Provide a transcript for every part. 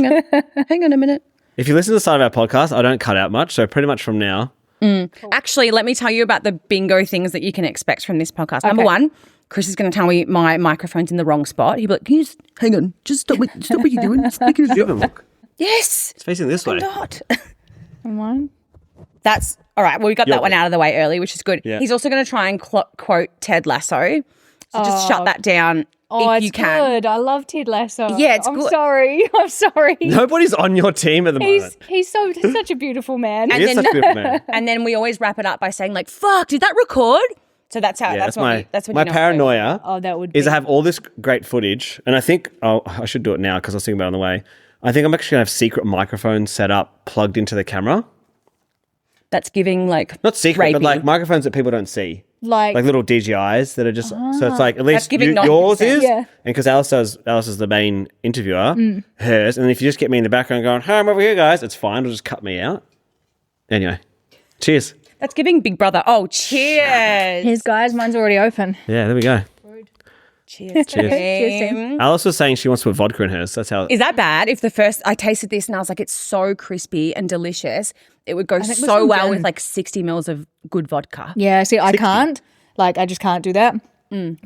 Hang on a minute. If you listen to the side of our podcast, I don't cut out much. So pretty much from now. Actually, let me tell you about the bingo things that you can expect from this podcast. Number one, Chris is going to tell me my microphone's in the wrong spot. He'll be like, can you just hang on? Just stop what you're doing. Speak into Give him a look. Yes. It's facing this way. Not. One. That's all right. Well, we got that one out of the way early, which is good. Yeah. He's also going to try and quote Ted Lasso. So just shut that down if you can. Good. I love Ted Lasso. Yeah, it's I'm good. I'm sorry. Nobody's on your team at the moment. He's such a beautiful man. He is such a beautiful man. And then we always wrap it up by saying like, "Fuck, did that record?" So that's how. Yeah, that's what my paranoia. Oh, that would is I have all this great footage, and I think I should do it now because I was thinking about it on the way. I think I'm actually gonna have secret microphones set up, plugged into the camera. That's giving like Not secret, but rapey. like microphones that people don't see. like Little DJIs that are just so it's like at least giving yours 90%. is, Yeah. and because Alice is the main interviewer, hers, and then if you just get me in the background going, "Hey, I'm over here, guys," it's fine. It'll just cut me out. Anyway, cheers. That's giving Big Brother. Oh, cheers! Here's guys, mine's already open. Yeah, there we go. Cheers. Cheers, team. Alice was saying she wants to put vodka in hers. That's how. Is that bad? If I tasted this and I was like, it's so crispy and delicious, it would go think so with well some with gin. like 60 mils of good vodka. Yeah, see, I can't. Like, I just can't do that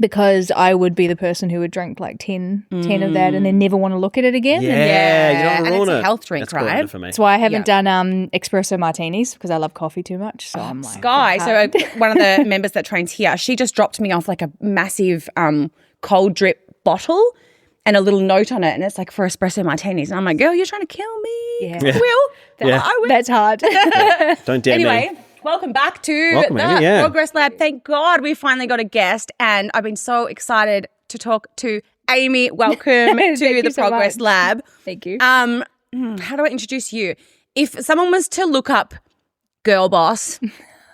because I would be the person who would drink like 10 of that and then never want to look at it again. Yeah, And Yeah, you don't and want it's to a health drink, That's cool, right? for me. that's why I haven't done espresso martinis because I love coffee too much. So I'm like, Guy, so one of the members that trains here, she just dropped me off like a massive cold drip bottle and a little note on it, and it's like for espresso martinis. And I'm like, girl, you're trying to kill me. Yeah. I will. Yeah. I will. that's hard. Don't dare Anyway, me. welcome back to Welcome, the Aimee, yeah. Progress Lab. Thank God we finally got a guest, and I've been so excited to talk to Aimee. Welcome to Thank the you so Progress much. Lab. Thank you. How do I introduce you? If someone was to look up girl boss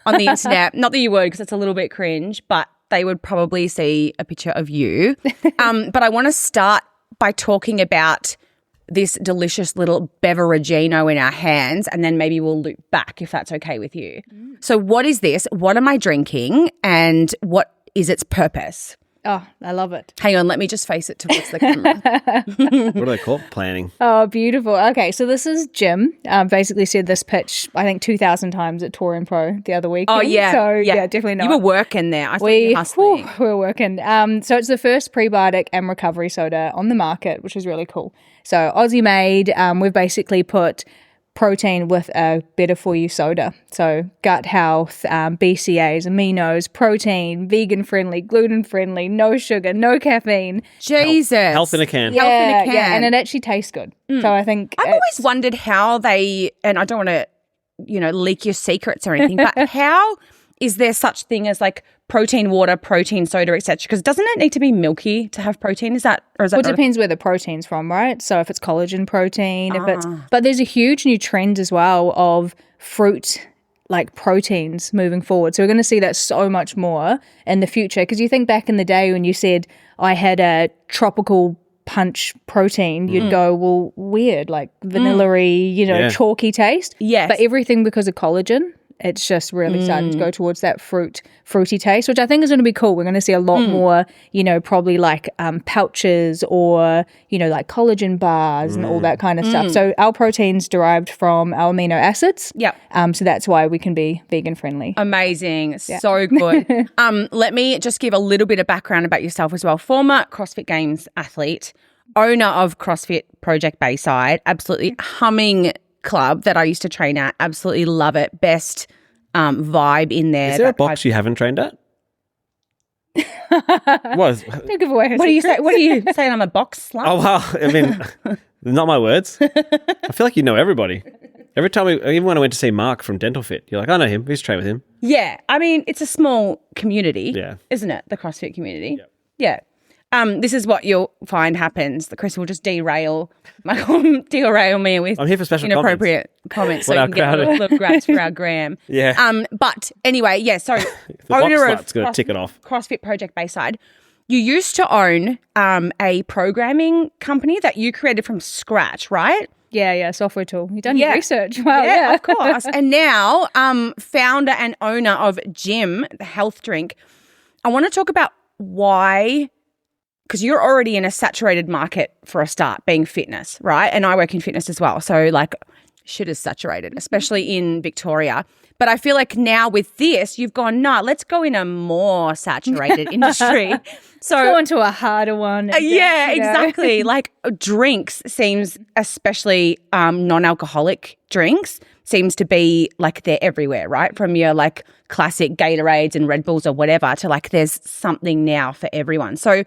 on the internet, not that you would because it's a little bit cringe, but they would probably see a picture of you. But I want to start by talking about this delicious little beveragino in our hands, and then maybe we'll loop back if that's okay with you. So what is this? What am I drinking? And what is its purpose? Oh, I love it. Hang on, let me just face it towards the camera. What do they call it? Planning. Oh, beautiful. Okay, so this is Jim. Basically said this pitch, I think, 2,000 times at Tour and Pro the other week. Oh, yeah. So, yeah, definitely not. You were working there. I saw you hustling. We're working. So it's the first prebiotic and recovery soda on the market, which is really cool. So Aussie made. We've basically put protein with a better for you soda. So gut health, BCAAs, aminos, protein, vegan friendly, gluten friendly, no sugar, no caffeine. Jesus. Health in a can. Health in a can. Yeah, and it actually tastes good. So I think I've always wondered how they, and I don't want to, leak your secrets or anything, but how is there such thing as like protein water, protein soda, etc.? Because doesn't it need to be milky to have protein? Is that Well, it not a- depends where the protein's from, right? So if it's collagen protein, but there's a huge new trend as well of fruit like proteins moving forward. So we're going to see that so much more in the future. Because you think back in the day when you said I had a tropical punch protein, you'd go, well, weird, like vanilla-y, chalky taste. Yes. But everything because of collagen. It's just really starting to go towards that fruity taste, which I think is going to be cool. We're going to see a lot more, probably like pouches or, like collagen bars and all that kind of stuff. So our protein's derived from our amino acids. Yep. So that's why we can be vegan friendly. Amazing. So good. Let me just give a little bit of background about yourself as well. Former CrossFit Games athlete, owner of CrossFit Project Bayside, absolutely humming club that I used to train at. Absolutely love it. Best vibe in there. Is there a That box vibe- you haven't trained at? What? Don't give away her What do you say? secrets. What are you saying? I'm a box slut? Oh, well, I mean, not my words. I feel like you know everybody. Every time, even when I went to see Mark from Dental Fit, you're like, I know him. We used to train with him. Yeah. I mean, it's a small community, Yeah. isn't it? The CrossFit community. Yeah. This is what you'll find happens. The Chris will just derail me with I'm here for special inappropriate comments so What you our can get crowd- little grabs for our gram. Yeah. But anyway, yeah, so The owner box of slut's going to tick it off. CrossFit Project Bayside. You used to own a programming company that you created from scratch, right? Yeah, software tool. You've done your research. Wow, Yeah, of course. And now, founder and owner of Jim, the health drink. I want to talk about why because you're already in a saturated market for a start, being fitness, right? And I work in fitness as well. So like shit is saturated, especially in Victoria. But I feel like now with this, you've gone, no, let's go in a more saturated industry. So Go into a harder one. yeah, exactly. Like drinks seems, especially non-alcoholic drinks, seems to be like they're everywhere, right? From your like classic Gatorades and Red Bulls or whatever to like there's something now for everyone. So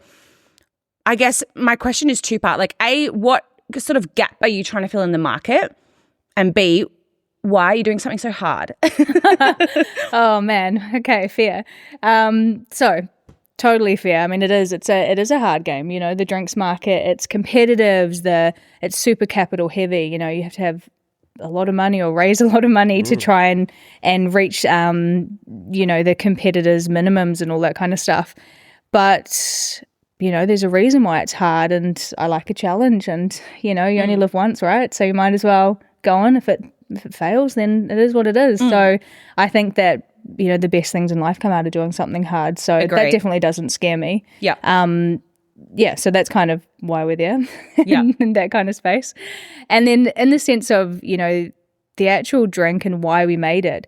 I guess my question is two-part. Like A, what sort of gap are you trying to fill in the market? And B, why are you doing something so hard? Oh man. Okay, fair. So totally fair. I mean, it is a hard game. You know, the drinks market, it's competitive. It's super capital heavy. You know, you have to have a lot of money or raise a lot of money to try and reach, you know, the competitors' minimums and all that kind of stuff. But you know, there's a reason why it's hard, and I like a challenge. And you know, you only live once, right? So you might as well go on. If it fails, then it is what it is. So I think that, you know, the best things in life come out of doing something hard. So that definitely doesn't scare me. Yeah. Yeah, so that's kind of why we're there Yeah. in that kind of space. And then in the sense of, you know, the actual drink and why we made it,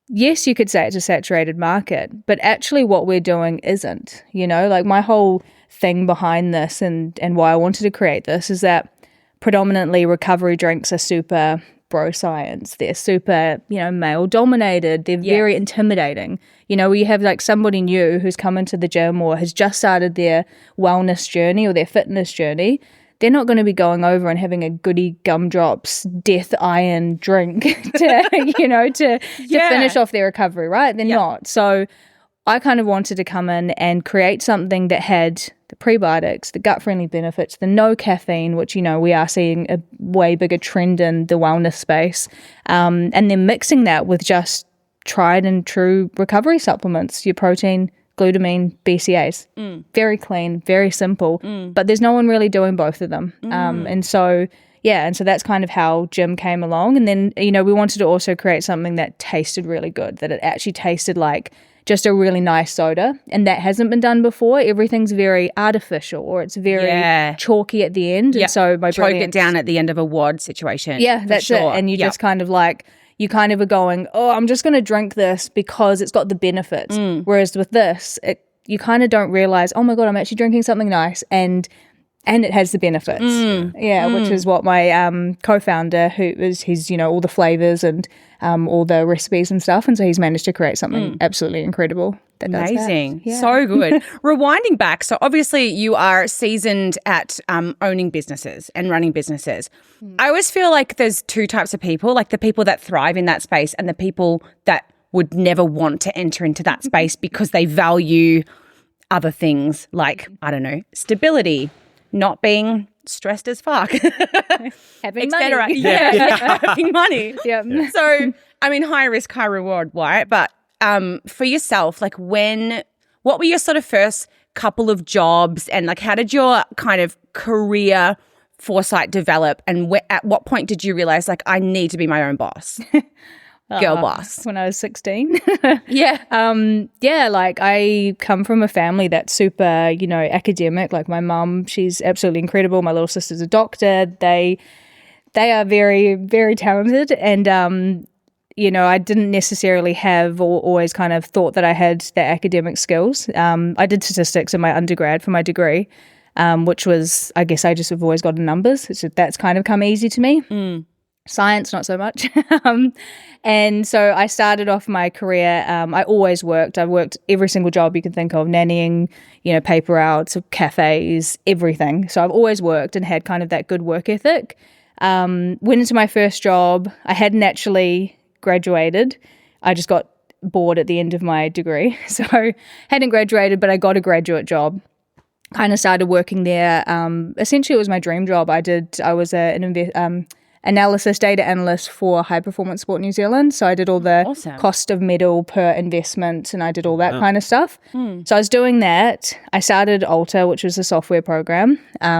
yes, you could say it's a saturated market, but actually what we're doing isn't, you know, like my whole thing behind this and why I wanted to create this is that predominantly recovery drinks are super bro science. They're super, you know, male dominated. They're very intimidating. You know, you have like somebody new who's come into the gym or has just started their wellness journey or their fitness journey. They're not going to be going over and having a goody gumdrops death iron drink to, you know, to finish off their recovery, right? They're not. So I kind of wanted to come in and create something that had the prebiotics, the gut-friendly benefits, the no caffeine, which, you know, we are seeing a way bigger trend in the wellness space, and then mixing that with just tried and true recovery supplements, your protein, glutamine, BCAAs. Very clean, very simple, but there's no one really doing both of them. And so that's kind of how Gym came along. And then, you know, we wanted to also create something that tasted really good, that it actually tasted like just a really nice soda, and that hasn't been done before. Everything's very artificial, or it's very chalky at the end. And so my choke it down at the end of a WOD situation. Yeah, that's it. And you just kind of like, you kind of are going, oh, I'm just going to drink this because it's got the benefits. Whereas with this, you kind of don't realize, oh my God, I'm actually drinking something nice and it has the benefits. Which is what my co-founder, he's, you know, all the flavors and all the recipes and stuff. And so he's managed to create something absolutely incredible. Amazing. So good. Rewinding back, so obviously you are seasoned at owning businesses and running businesses. I always feel like there's two types of people, like the people that thrive in that space and the people that would never want to enter into that space because they value other things like, I don't know, stability, not being stressed as fuck, having money. Having money. Yeah. So, I mean, high risk, high reward, right? But for yourself, like what were your sort of first couple of jobs, and like how did your kind of career foresight develop, and at what point did you realize like I need to be my own boss? Girl boss. When I was 16. Yeah. Like I come from a family that's super, you know, academic. Like my mum, she's absolutely incredible. My little sister's a doctor. They are very, very talented. And, you know, I didn't necessarily have or always kind of thought that I had the academic skills. I did statistics in my undergrad for my degree, which was, I guess I just have always gotten numbers. So that's kind of come easy to me. Science, not so much. And so I started off my career. I always worked. I worked every single job you can think of, nannying, you know, paper routes, cafes, everything. So I've always worked and had kind of that good work ethic. Went into my first job. I hadn't actually graduated. I just got bored at the end of my degree. So hadn't graduated, but I got a graduate job. Kind of started working there. Essentially, it was my dream job. I was an analysis data analyst for High Performance Sport New Zealand. So I did all the cost of medal per investment, and I did all that kind of stuff. So I was doing that. I started Alta, which was a software program,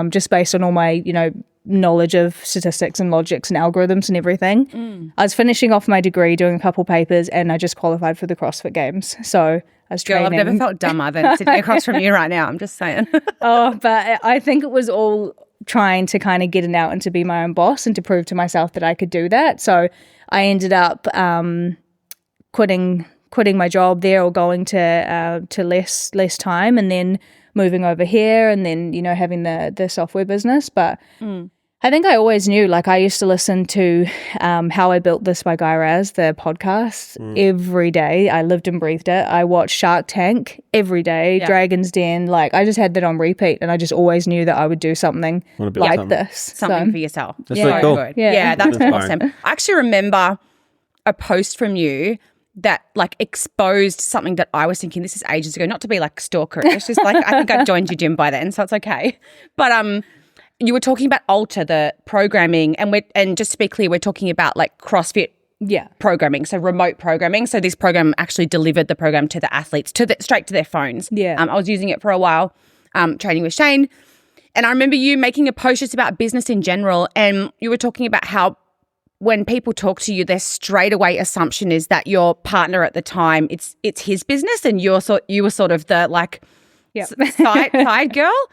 just based on all my, you know, knowledge of statistics and logics and algorithms and everything. I was finishing off my degree, doing a couple papers, and I just qualified for the CrossFit Games. So I was Girl, training. I've never felt dumber than sitting across from you right now. I'm just saying. But I think it was all trying to kind of get it out and to be my own boss and to prove to myself that I could do that. So I ended up quitting my job there, or going to less time, and then moving over here, and then, you know, having the software business. But I think I always knew, like, I used to listen to How I Built This by Guy Raz, the podcast, every day. I lived and breathed it. I watched Shark Tank every day, Dragon's Den. Like, I just had that on repeat, and I just always knew that I would do something like this. Something for yourself. That's really cool. Good. Yeah, that's awesome. I actually remember a post from you that like exposed something that I was thinking, this is ages ago, not to be like stalkerish, just like I think I joined your gym by then, so it's okay. But you were talking about Alter, the programming, and just to be clear, we're talking about like CrossFit programming, so remote programming. So this program actually delivered the program to the athletes, straight to their phones. I was using it for a while, training with Shane, and I remember you making a post just about business in general, and you were talking about how when people talk to you, their straightaway assumption is that your partner at the time, it's his business, and you were sort of the like side girl.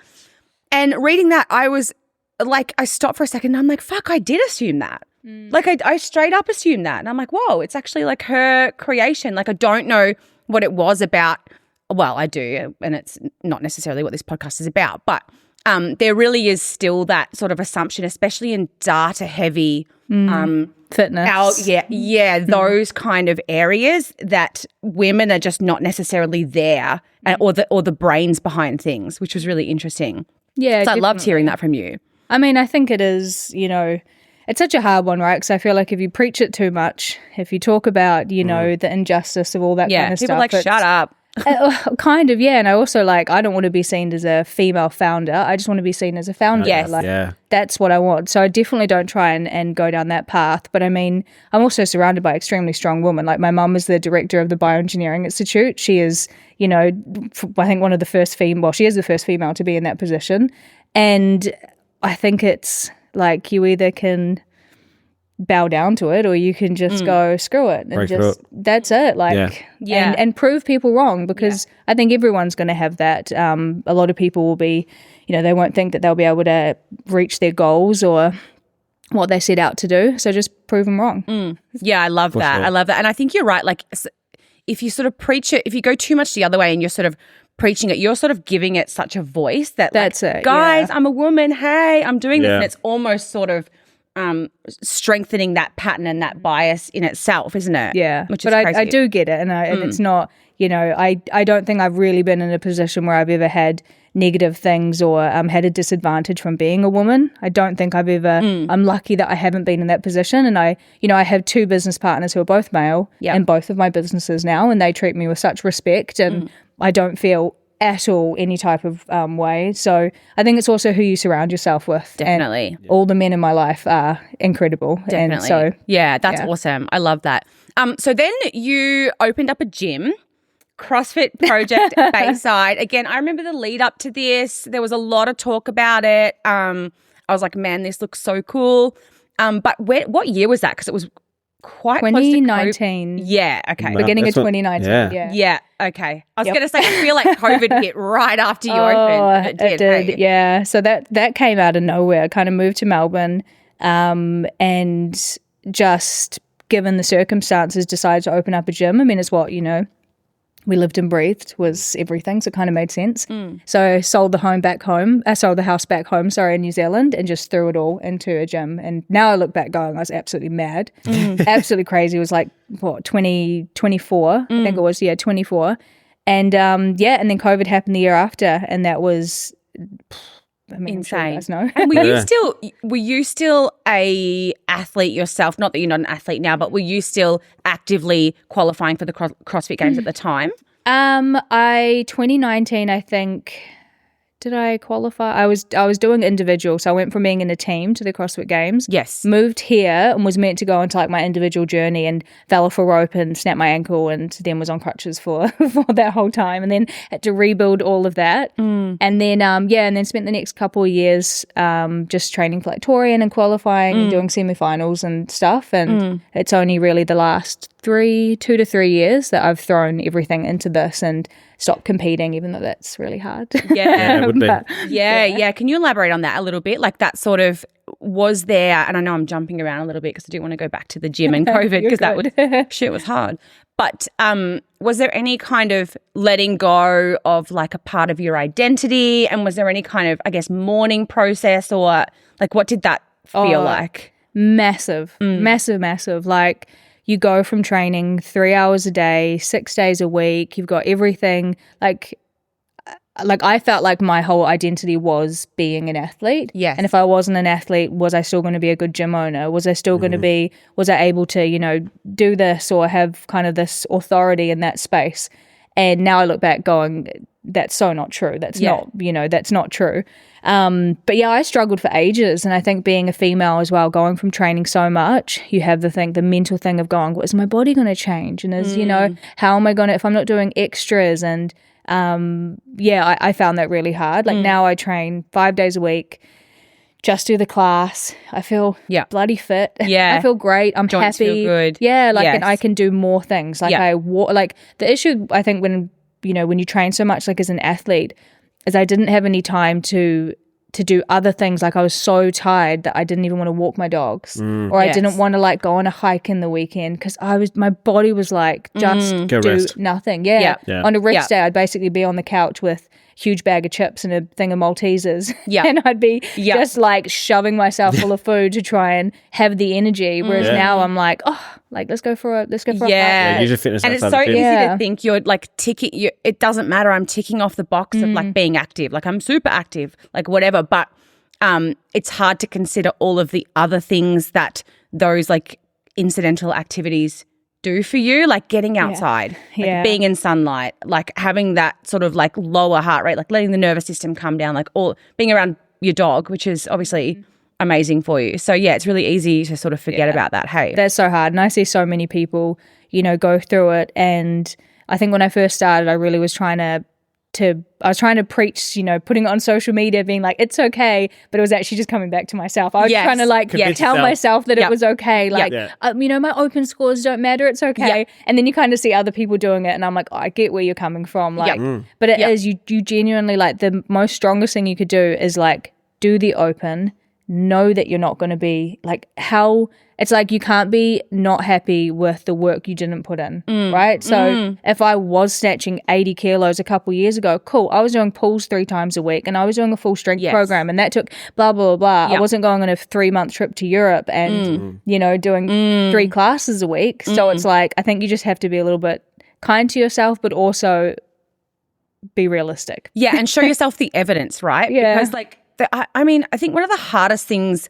And reading that, I was like, I stopped for a second and I'm like, fuck, I did assume that. Like I straight up assumed that. And I'm like, whoa, it's actually like her creation. Like I don't know what it was about. Well, I do, and it's not necessarily what this podcast is about, but there really is still that sort of assumption, especially in data heavy fitness. Those kind of areas that women are just not necessarily there, or the brains behind things, which was really interesting. Yeah, so I loved hearing that from you. I mean, I think it is, you know, it's such a hard one, right? Because I feel like if you preach it too much, if you talk about, you know, the injustice of all that kind of stuff. Yeah, people like, shut up. Kind of, yeah. And I also like, I don't want to be seen as a female founder. I just want to be seen as a founder. Yes. That's what I want. So I definitely don't try and go down that path. But I mean, I'm also surrounded by extremely strong women. Like my mum is the director of the Bioengineering Institute. She is, you know, I think one of the first she is the first female to be in that position. And I think it's like you either can bow down to it, or you can just go screw it and that's it. Like, and prove people wrong, because I think everyone's going to have that. A lot of people will be, you know, they won't think that they'll be able to reach their goals or what they set out to do. So just prove them wrong. Yeah, I love that. Sure. I love that. And I think you're right. Like if you sort of preach it, if you go too much the other way and you're sort of preaching it, you're sort of giving it such a voice that that's like, it. Guys, I'm a woman. Hey, I'm doing this. And it's almost sort of strengthening that pattern and that bias in itself, isn't it? Yeah, which is but crazy. I do get it, and it's not, you know, I don't think I've really been in a position where I've ever had negative things or had a disadvantage from being a woman. I don't think I've ever. I'm lucky that I haven't been in that position, and I have two business partners who are both male, in both of my businesses now, and they treat me with such respect, and I don't feel at all any type of way. So I think it's also who you surround yourself with. Definitely. And all the men in my life are incredible. Definitely. And so that's awesome. I love that. So then you opened up a gym, CrossFit Project Bayside. Again, I remember the lead up to this. There was a lot of talk about it. I was like, man, this looks so cool. But what year was that? Because it was quite 2019. Yeah, okay. Beginning of 2019. Yeah, okay. I was going to say, I feel like COVID hit right after you opened. It did. Hey? Yeah. So that came out of nowhere. I kind of moved to Melbourne and just given the circumstances decided to open up a gym. I mean, it's what, you know, we lived and breathed was everything, so it kind of made sense. So I sold the house back home, in New Zealand, and just threw it all into a gym. And now I look back going, I was absolutely mad, absolutely crazy. It was like, 2024, I think it was, 24. And and then COVID happened the year after, and that was, I mean, insane. I'm sure you guys know. And were you still a athlete yourself? Not that you're not an athlete now, but were you still actively qualifying for the CrossFit Games at the time? 2019, I think did I qualify? I was doing individual, so I went from being in a team to the CrossFit Games. Yes. Moved here and was meant to go into like my individual journey and fell off a rope and snapped my ankle and then was on crutches for that whole time and then had to rebuild all of that. And then and then spent the next couple of years just training for like Torian and qualifying and doing semifinals and stuff. And it's only really the last 2 to 3 years that I've thrown everything into this and stopped competing, even though that's really hard. Yeah, it would be. Yeah. Can you elaborate on that a little bit? Like that sort of was there, and I know I'm jumping around a little bit because I do want to go back to the gym and COVID because that was hard. But was there any kind of letting go of like a part of your identity? And was there any kind of, I guess, mourning process or like what did that feel like? Massive. Like you go from training 3 hours a day, 6 days a week. You've got everything. Like I felt like my whole identity was being an athlete. Yes. And if I wasn't an athlete, was I still going to be a good gym owner? Was I still going to be, was I able to, do this or have kind of this authority in that space? And now I look back going, that's so not true. That's not, that's not true. But yeah, I struggled for ages. And I think being a female as well, going from training so much, you have the mental thing of going, is my body going to change? And is, how am I going to, if I'm not doing extras? And I found that really hard. Like now I train 5 days a week, just do the class. I feel bloody fit. Yeah. I feel great. I'm Joints happy. feel good. Yeah, Yes. and I can do more things. Like the issue I think when you train so much like as an athlete is I didn't have any time to do other things. Like I was so tired that I didn't even want to walk my dogs or I didn't want to like go on a hike in the weekend because my body was like just Go do rest. nothing. Yeah. On a rest day I'd basically be on the couch with huge bag of chips and a thing of Maltesers and I'd be just like shoving myself full of food to try and have the energy, whereas now I'm like, let's go for a hike. Yeah, use your fitness and it's outside so the easy gym. to think you're like ticking. It doesn't matter. I'm ticking off the box of like being active. Like I'm super active, like whatever. But it's hard to consider all of the other things that those like incidental activities do for you, like getting outside, like being in sunlight, like having that sort of like lower heart rate, like letting the nervous system come down, like all being around your dog, which is obviously amazing for you. So yeah, it's really easy to sort of forget about that. Hey, that's so hard. And I see so many people, go through it. And I think when I first started, I really was trying to preach, putting it on social media, being like, it's okay. But it was actually just coming back to myself. I was trying to like tell myself that it was okay. Like, my open scores don't matter. It's okay. And then you kind of see other people doing it. And I'm like, I get where you're coming from. Like, but it is, you genuinely like the most strongest thing you could do is like do the open, know that you're not going to be like it's like you can't be not happy with the work you didn't put in, right? So if I was snatching 80 kilos a couple years ago, cool. I was doing pulls 3 times a week and I was doing a full strength program and that took blah, blah, blah. I wasn't going on a 3-month trip to Europe and, doing 3 classes a week. So it's like, I think you just have to be a little bit kind to yourself, but also be realistic. Yeah, and show yourself the evidence, right? Yeah. Because like, I think one of the hardest things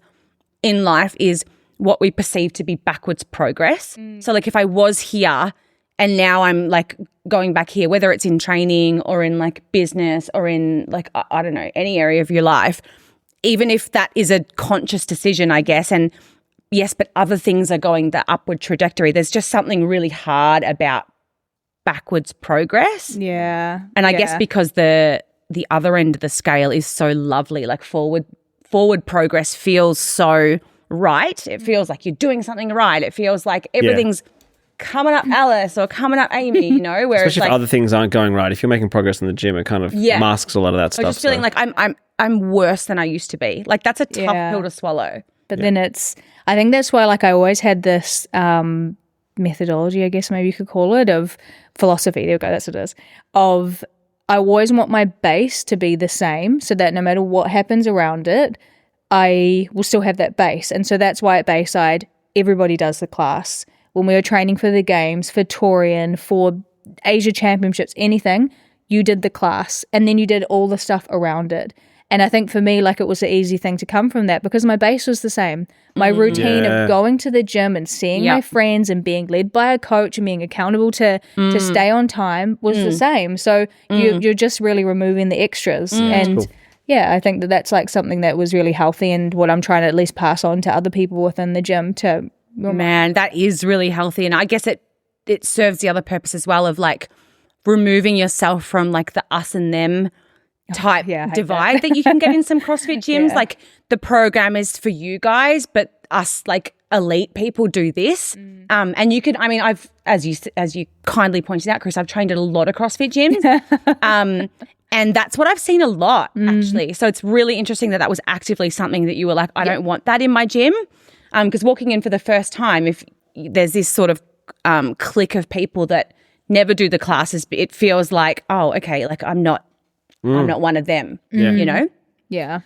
in life is what we perceive to be backwards progress. So like if I was here and now I'm like going back here, whether it's in training or in like business or in like, I don't know, any area of your life, even if that is a conscious decision, I guess, and yes, but other things are going the upward trajectory, there's just something really hard about backwards progress. Yeah. And I guess because the other end of the scale is so lovely, like forward progress feels so right. It feels like you're doing something right. It feels like everything's coming up Alice or coming up Aimee, whereas especially if other things aren't going right. If you're making progress in the gym, it kind of masks a lot of that stuff. I'm just feeling like I'm worse than I used to be. Like that's a tough pill to swallow. But then I think that's why like I always had this methodology, I guess maybe you could call it, of philosophy. There we go, that's what it is. Of I always want my base to be the same so that no matter what happens around it, I will still have that base. And so that's why at Bayside, everybody does the class. When we were training for the games, for Torian, for Asia Championships, anything, you did the class and then you did all the stuff around it. And I think for me, like, it was an easy thing to come from that because my base was the same. My routine of going to the gym and seeing my friends and being led by a coach and being accountable to stay on time was the same. So you're just really removing the extras. And cool. yeah, I think that that's like something that was really healthy and what I'm trying to at least pass on to other people within the gym to. Man, that is really healthy. And I guess it serves the other purpose as well of like removing yourself from like the us and them type divide that you can get in some CrossFit gyms. Like the program is for you guys, but us like elite people do this. And you can, I mean, I've, as you kindly pointed out, Chris, I've trained at a lot of CrossFit gyms. And that's what I've seen a lot actually. So it's really interesting that was actively something that you were like, I don't want that in my gym. Because walking in for the first time, if there's this sort of clique of people that never do the classes, it feels like, oh, okay, like I'm not one of them, you know? Yeah.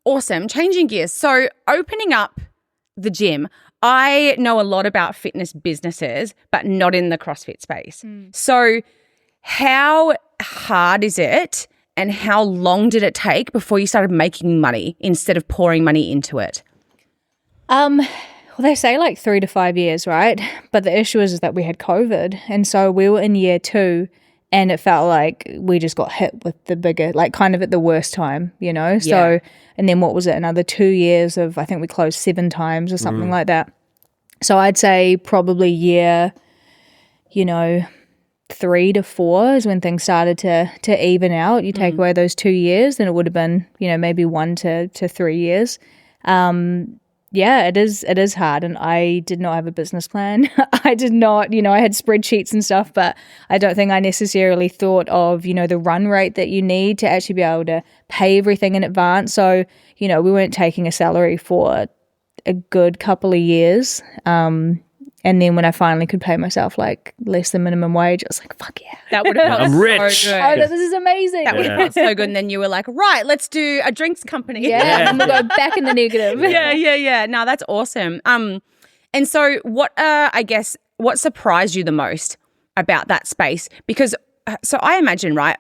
Awesome. Changing gears. So opening up the gym, I know a lot about fitness businesses, but not in the CrossFit space. So how hard is it and how long did it take before you started making money instead of pouring money into it? Well, they say like 3 to 5 years, right? But the issue is that we had COVID. And so we were in year 2 and it felt like we just got hit with the bigger, like kind of at the worst time, you know? So, and then what was it? Another 2 years of, I think we closed 7 times or something like that. So I'd say probably year, 3 to 4 is when things started to even out. You take away those 2 years, then it would have been, maybe 1 to 3 years. Yeah, it is hard, and I did not have a business plan. I did not, I had spreadsheets and stuff, but I don't think I necessarily thought of, the run rate that you need to actually be able to pay everything in advance. So, we weren't taking a salary for a good couple of years. And then when I finally could pay myself like less than minimum wage, I was like, fuck yeah. That would have felt I'm rich. so good. Oh, this is amazing. That would have felt so good. And then you were like, right, let's do a drinks company. Yeah, and we'll go back in the negative. Yeah. No, that's awesome. And so what surprised you the most about that space? Because, so I imagine, right,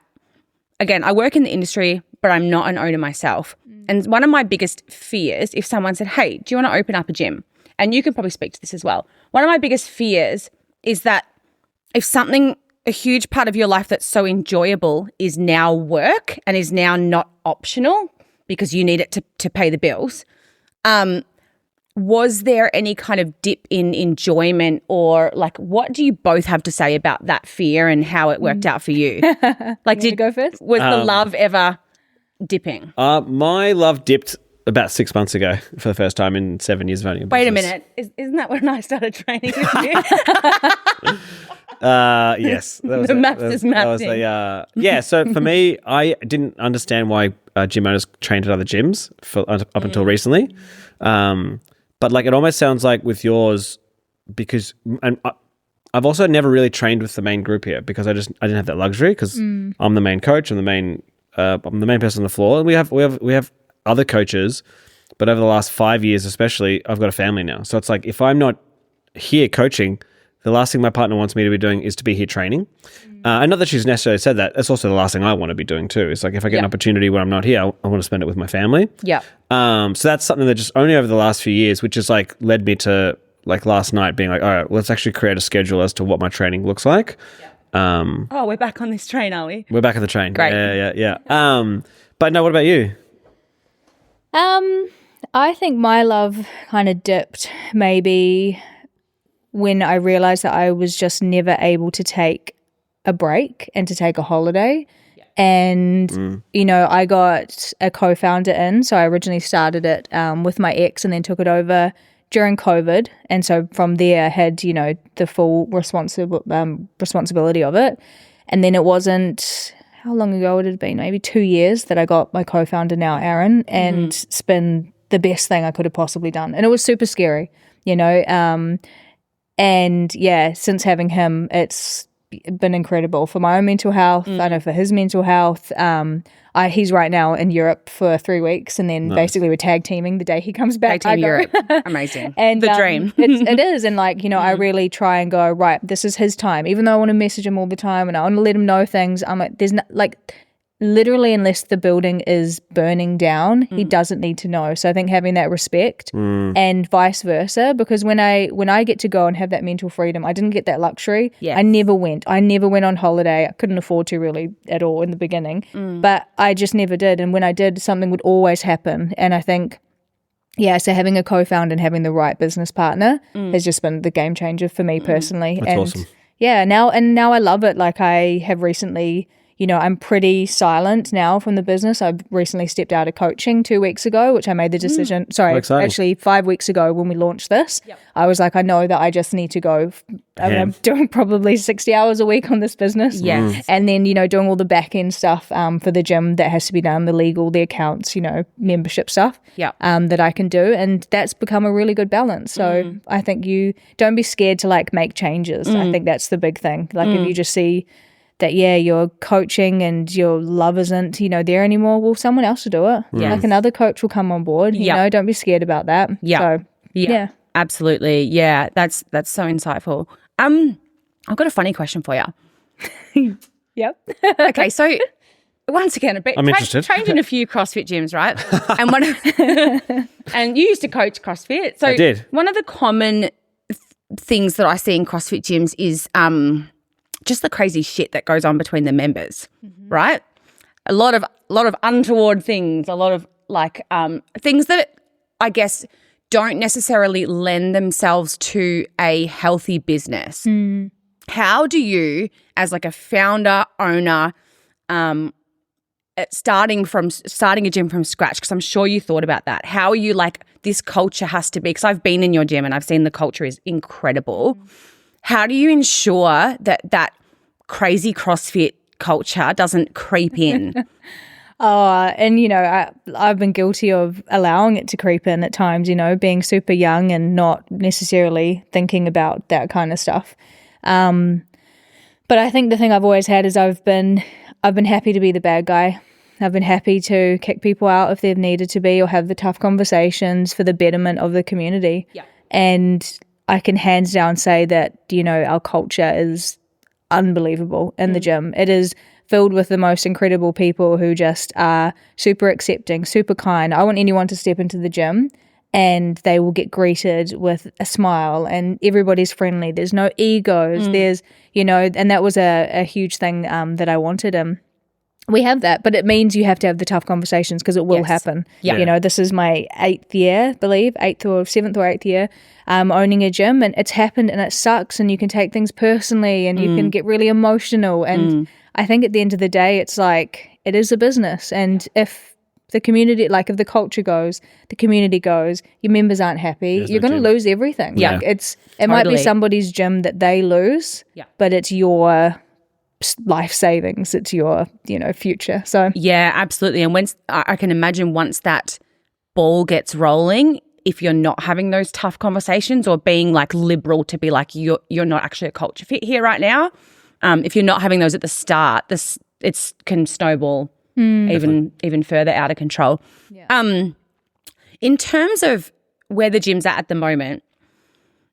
again, I work in the industry, but I'm not an owner myself. And one of my biggest fears, if someone said, hey, do you want to open up a gym? And you can probably speak to this as well. One of my biggest fears is that if a huge part of your life that's so enjoyable is now work and is now not optional because you need it to pay the bills, was there any kind of dip in enjoyment, or like what do you both have to say about that fear and how it worked out for you? Like, did you go first? Was the love ever dipping? My love dipped about 6 months ago for the first time in 7 years of owning a business. Wait a minute. Isn't that when I started training with you? Yes. The maths is mathing. Yeah, so for me, I didn't understand why gym owners trained at other gyms up until recently. But like it almost sounds like with yours, because I've also never really trained with the main group here because I didn't have that luxury because I'm the main coach, I'm the main person on the floor, and we have other coaches, but over the last 5 years especially, I've got a family now. So it's like if I'm not here coaching, the last thing my partner wants me to be doing is to be here training. And not that she's necessarily said that. That's also the last thing I want to be doing too. It's like if I get an opportunity where I'm not here, I want to spend it with my family. Yeah. So that's something that just only over the last few years, which has like led me to like last night being like, all right, let's actually create a schedule as to what my training looks like. We're back on this train, are we? We're back on the train. Great. Yeah. But no, what about you? I think my love kind of dipped maybe when I realized that I was just never able to take a break and to take a holiday. Yeah. And, I got a co-founder in. So I originally started it with my ex and then took it over during COVID. And so from there I had, the full responsibility of it. And then it wasn't, how long ago would it have been? Maybe 2 years that I got my co-founder now, Aaron, and it's been the best thing I could have possibly done. And it was super scary, and yeah, since having him, it's been incredible for my own mental health. I know for his mental health. He's right now in Europe for 3 weeks, and then basically we're tag teaming the day he comes back. Tag team Europe, amazing, and the dream. It is, and like I really try and go right. This is his time, even though I want to message him all the time and I want to let him know things. I'm like, there's no, like literally, unless the building is burning down, he doesn't need to know. So I think having that respect and vice versa, because when I get to go and have that mental freedom, I didn't get that luxury. Yes. I never went on holiday. I couldn't afford to really at all in the beginning, but I just never did. And when I did, something would always happen. And I think, so having a co-founder and having the right business partner has just been the game changer for me personally. That's awesome. Yeah, now I love it. Like I have recently, I'm pretty silent now from the business. I've recently stepped out of coaching 2 weeks ago, which I made the decision. Sorry, actually 5 weeks ago when we launched this, I was like, I know that I just need to go. I'm doing probably 60 hours a week on this business. Yes. And then, doing all the back end stuff for the gym that has to be done, the legal, the accounts, membership stuff that I can do. And that's become a really good balance. So I think you don't be scared to like make changes. I think that's the big thing. Like if you just see that, your coaching and your love isn't, there anymore, well, someone else will do it. Like another coach will come on board, don't be scared about that. Yeah. So, yeah. Absolutely. Yeah. That's so insightful. I've got a funny question for you. Yep. Okay. So once again, I'm interested. Trained in a few CrossFit gyms, right? And you used to coach CrossFit. So I did. One of the common things that I see in CrossFit gyms is just the crazy shit that goes on between the members, right? A lot of untoward things, a lot of like things that I guess don't necessarily lend themselves to a healthy business. How do you, as like a founder, owner, starting a gym from scratch, because I'm sure you thought about that. How are you like, this culture has to be, because I've been in your gym and I've seen the culture is incredible. How do you ensure that crazy CrossFit culture doesn't creep in? And I've been guilty of allowing it to creep in at times, being super young and not necessarily thinking about that kind of stuff. But I think the thing I've always had is I've been happy to be the bad guy. I've been happy to kick people out if they've needed to be, or have the tough conversations for the betterment of the community. Yeah. And I can hands down say that, our culture is unbelievable in the gym. It is filled with the most incredible people who just are super accepting, super kind. I want anyone to step into the gym and they will get greeted with a smile and everybody's friendly. There's no egos. There's, and that was a huge thing that I wanted. We have that, but it means you have to have the tough conversations because it will happen. Yeah. This is my 8th year, I believe, 7th or 8th year owning a gym, and it's happened and it sucks, and you can take things personally and you can get really emotional. And I think at the end of the day, it's like, it is a business. And if the community, like if the culture goes, the community goes, your members aren't happy, you're going to lose everything. Yeah. Like it might be somebody's gym that they lose, but it's your life savings, it's your future. So yeah, absolutely. And once I can imagine, once that ball gets rolling, if you're not having those tough conversations or being like liberal to be like, you're not actually a culture fit here right now, if you're not having those at the start, it can snowball even further out of control. In terms of where the gym's at the moment,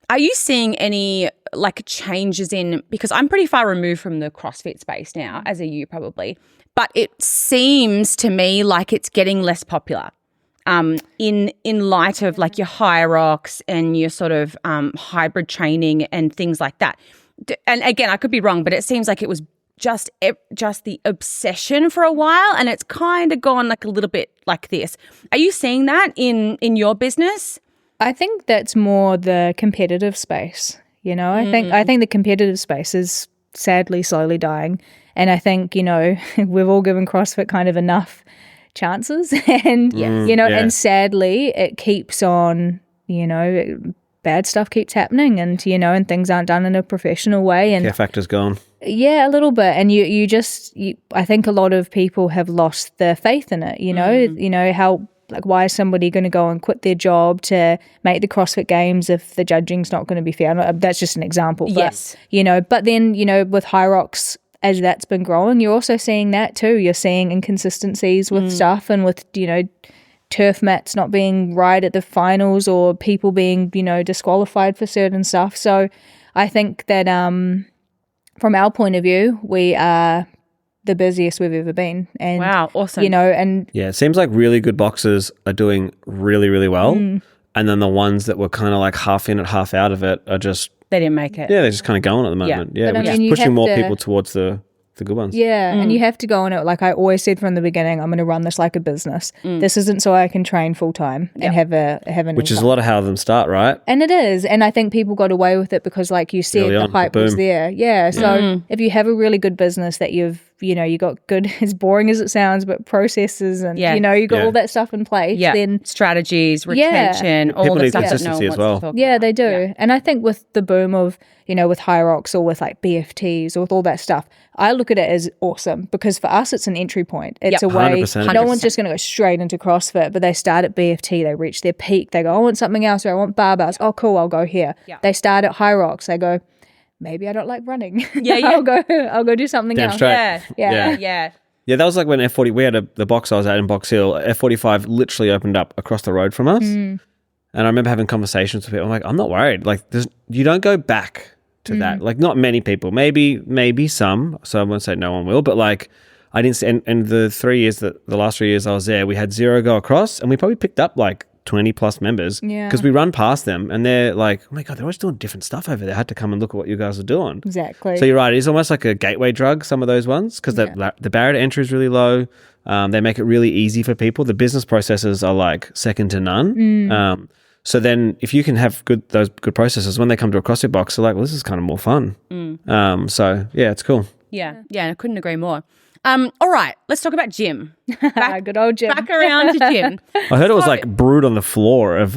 are you seeing any like changes in, because I'm pretty far removed from the CrossFit space now, as are you probably, but it seems to me like it's getting less popular in light of like your high rocks and your sort of hybrid training and things like that. And again, I could be wrong, but it seems like it was just the obsession for a while, and it's kind of gone like a little bit like this. Are you seeing that in your business? I think that's more the competitive space. I think the competitive space is sadly slowly dying, and I think we've all given CrossFit kind of enough chances, and and sadly it keeps on. Bad stuff keeps happening, and and things aren't done in a professional way, and care factor's gone. Yeah, a little bit, and you I think a lot of people have lost their faith in it. How. Like, why is somebody going to go and quit their job to make the CrossFit Games if the judging's not going to be fair? That's just an example. But, yes. But then, with High Rocks, as that's been growing, you're also seeing that too. You're seeing inconsistencies with stuff, and with, turf mats not being right at the finals, or people being, disqualified for certain stuff. So I think that from our point of view, we are the busiest we've ever been. And Wow, awesome. You know, and Yeah, it seems like really good boxers are doing really, really well. And then the ones that were kind of like half in it, half out of it are just, they didn't make it. they're just kind of going at the moment. Yeah, But I which mean, is you pushing have more to- people towards the good ones. yeah, and you have to go on it. Like I always said from the beginning, I'm going to run this like a business. This isn't so I can train full time and have an Which is income. a lot of how them start, right? And it is. And I think people got away with it because, like you said, Early the on, hype was boom. there. Yeah. So if you have a really good business that you got good, as boring as it sounds, but processes and, Yeah. you got Yeah. all that stuff in place, Yeah. then strategies, retention, all People the need stuff that no consistency one as wants well. to talk yeah, about. they do. And I think with the boom of, with High Rocks or with like BFTs or with all that stuff, I look at it as awesome because for us, it's an entry point. It's Yep. a way, 100%. no one's just going to go straight into CrossFit, but they start at BFT, they reach their peak, they go, I want something else, or I want barbells. Oh, cool, I'll go here. Yeah. They start at High Rocks, they go, maybe I don't like running. Yeah. I'll go do something Damn else. straight. Yeah. Yeah, that was like when F40, we had the box I was at in Box Hill, F45 literally opened up across the road from us. And I remember having conversations with people. I'm like, I'm not worried. Like, you don't go back to that. Like, not many people. Maybe some. So I won't say no one will. But like, I didn't see. And the last 3 years I was there, we had 0 go across, and we probably picked up like 20 plus members. Yeah. Because we run past them, and they're like, oh my god, they're always doing different stuff over there. I had to come and look at what you guys are doing. Exactly. So you're right. It is almost like a gateway drug, some of those ones, because the barrier to entry is really low. They make it really easy for people. The business processes are like second to none. So then if you can have those good processes, when they come to a CrossFit box, they're like, well, this is kind of more fun. So yeah, it's cool. Yeah, I couldn't agree more. All right, let's talk about gym. Good old gym. Back around to gym. I heard it was like brewed on the floor of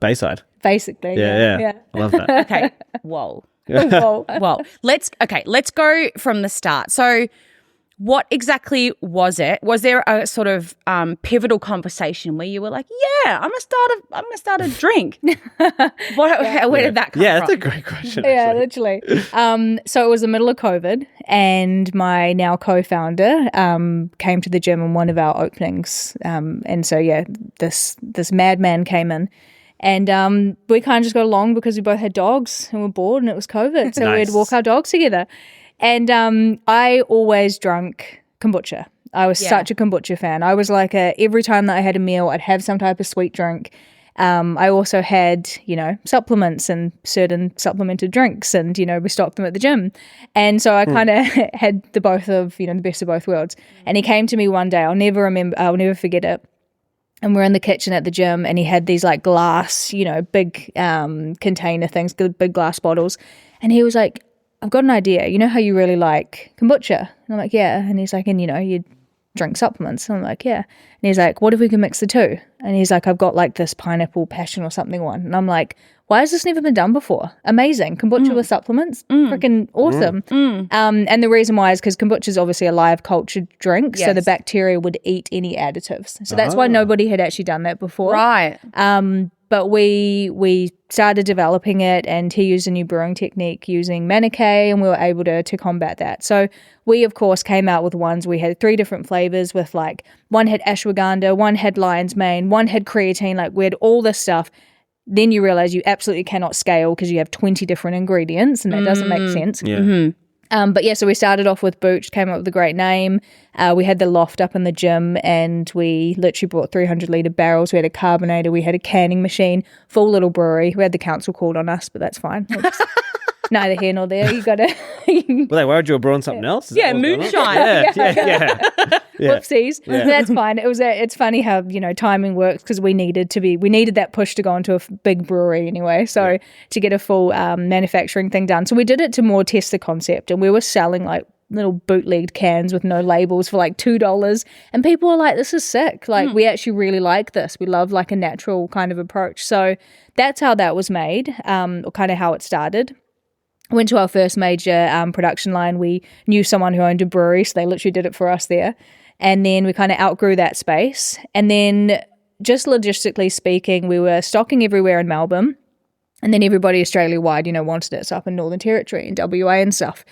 Bayside. Basically. Yeah. I love that. Okay, whoa. Well, Well, let's go from the start. So what exactly was it? Was there a sort of pivotal conversation where you were like, yeah, I'm gonna start a drink? Where did that come Yeah, from? that's a great question. yeah, Actually. literally. So it was the middle of COVID, and my now co-founder came to the gym in one of our openings, and so this madman came in, and we kind of just got along because we both had dogs and were bored, and it was COVID, so Nice. we'd walk our dogs together, and I always drank kombucha. I was such a kombucha fan. I was like every time that I had a meal, I'd have some type of sweet drink. I also had, supplements and certain supplemented drinks, and, we stocked them at the gym. And so I kind of had the best of both worlds. And he came to me one day, I'll never forget it. And we're in the kitchen at the gym, and he had these like glass, big container things, big glass bottles. And he was like, I've got an idea. You know how you really like kombucha? And I'm like, yeah. And he's like, and you drink supplements. And I'm like, yeah. And he's like, what if we can mix the two? And he's like, I've got like this pineapple passion or something one. And I'm like, why has this never been done before? Amazing. Kombucha with supplements. Freaking awesome. And the reason why is because kombucha is obviously a live cultured drink. So the Yes. bacteria would eat any additives. So that's why nobody had actually done that before. Right. But we started developing it, and he used a new brewing technique using Manuka, and we were able to combat that. So we, of course, came out with ones. We had 3 different flavors with like one had ashwagandha, one had lion's mane, one had creatine. Like we had all this stuff. Then you realize you absolutely cannot scale because you have 20 different ingredients, and that doesn't make sense. Yeah. But yeah, so we started off with Booch, came up with a great name. We had the loft up in the gym, and we literally brought 300-litre barrels. We had a carbonator, we had a canning machine, full little brewery. We had the council called on us, but that's fine. We'll just- neither here nor there. You got to Were they worried you were brewing something else? Is that Yeah, what was going on? moonshine. Yeah. whoopsies. That's fine. It's funny how timing works because we needed that push to go into a big brewery anyway. So to get a full manufacturing thing done, so we did it to more test the concept, and we were selling like little bootlegged cans with no labels for like $2, and people were like, this is sick, like we actually really like this, we love like a natural kind of approach. So that's how that was made, or kind of how it started. Went to our first major production line. We knew someone who owned a brewery, so they literally did it for us there, and then we kind of outgrew that space. And then just logistically speaking, we were stocking everywhere in Melbourne, and then everybody Australia-wide wanted it, so up in Northern Territory and WA and stuff.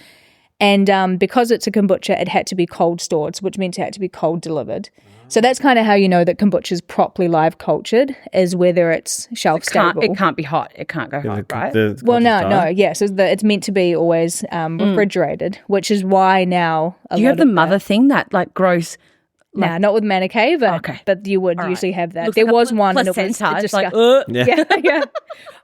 And because it's a kombucha, it had to be cold stored, which meant it had to be cold delivered. So that's kind of how you know that kombucha is properly live cultured, is whether it's shelf stable. It can't be hot. It can't go hot, right? Well, no. Yeah, so it's meant to be always refrigerated, which is why now. Do you have the mother thing that like grows? Nah, not with Manikay, but you would usually have that. Looks There like was a one and it was placenta. It's like, disgusting. Yeah.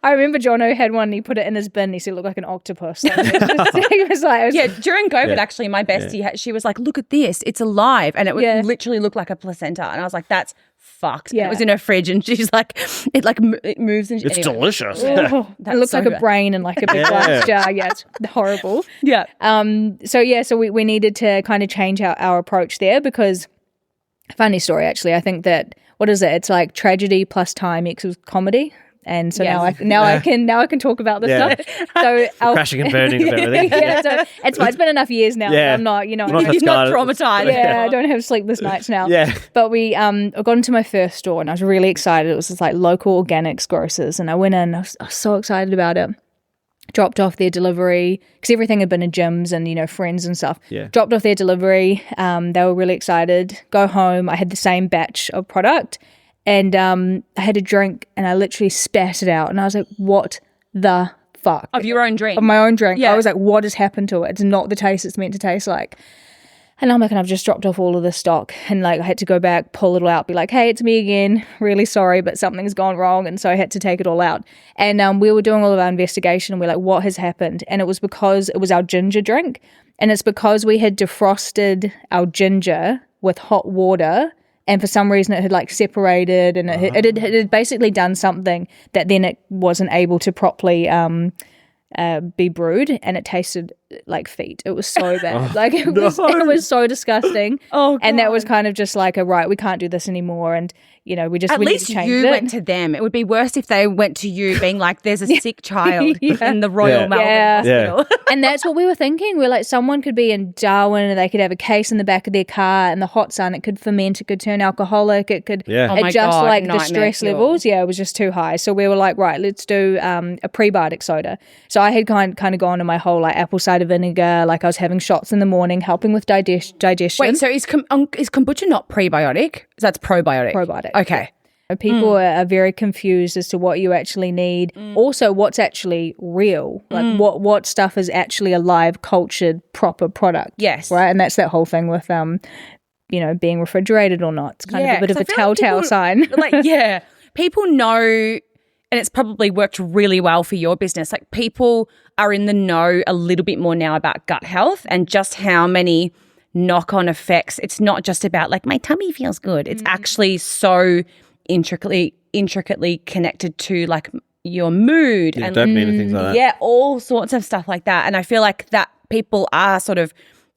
I remember Jono had one and he put it in his bin. He said it looked like an octopus. He was like, during COVID, actually, my bestie, she was like, look at this. It's alive. And it would literally look like a placenta. And I was like, that's fucked. Yeah. It was in her fridge and she's like, it moves. And it's delicious. Oh, it looks like a brain in like a big glass jar. Yeah, it's horrible. Yeah. So we needed to kind of change our approach there because, funny story, actually, I think that, what is it? It's like tragedy plus time equals comedy. And so now I can talk about this stuff. So crashing and burning of everything. So it's been enough years now. Yeah. I'm not, you're not traumatized. Yeah, I don't have sleepless nights now. Yeah. But I got into my first store and I was really excited. It was just like local organics grocers, and I went in. I was so excited about it. Dropped off their delivery because everything had been in gyms and friends and stuff. Yeah. Dropped off their delivery. They were really excited. Go home. I had the same batch of product. And I had a drink and I literally spat it out. And I was like, what the fuck? Of your own drink? Of my own drink. Yeah. I was like, what has happened to it? It's not the taste it's meant to taste like. And I'm like, I've just dropped off all of this stock. And like, I had to go back, pull it all out, be like, hey, it's me again. Really sorry, but something's gone wrong. And so I had to take it all out. And we were doing all of our investigation and we're like, what has happened? And it was because it was our ginger drink. And it's because we had defrosted our ginger with hot water. And for some reason it had like separated and it had basically done something that then it wasn't able to properly be brewed, and it tasted like feet. It was so bad. It was so disgusting. Oh, God. And that was kind of just like, right, we can't do this anymore. And at least you went to them. It would be worse if they went to you being like, there's a sick child in the Royal Melbourne Hospital. And that's what we were thinking. We're like, someone could be in Darwin and they could have a case in the back of their car in the hot sun. It could ferment. It could turn alcoholic. It could adjust the stress levels. Yeah, it was just too high. So we were like, right, let's do a prebiotic soda. So I had kind of gone to my whole like apple cider vinegar. Like I was having shots in the morning, helping with digestion. Wait, so is kombucha not prebiotic? So that's probiotic? Probiotic. Okay. People are very confused as to what you actually need. Also, what's actually real. Like what stuff is actually a live, cultured, proper product. Yes. Right? And that's that whole thing with, being refrigerated or not. It's kind of a bit of a telltale sign. People know, and it's probably worked really well for your business. Like people are in the know a little bit more now about gut health and just how many knock-on effects. It's not just about like my tummy feels good. It's actually so intricately connected to like your mood and dopamine and things like that. Yeah, all sorts of stuff like that. And I feel like that people are sort of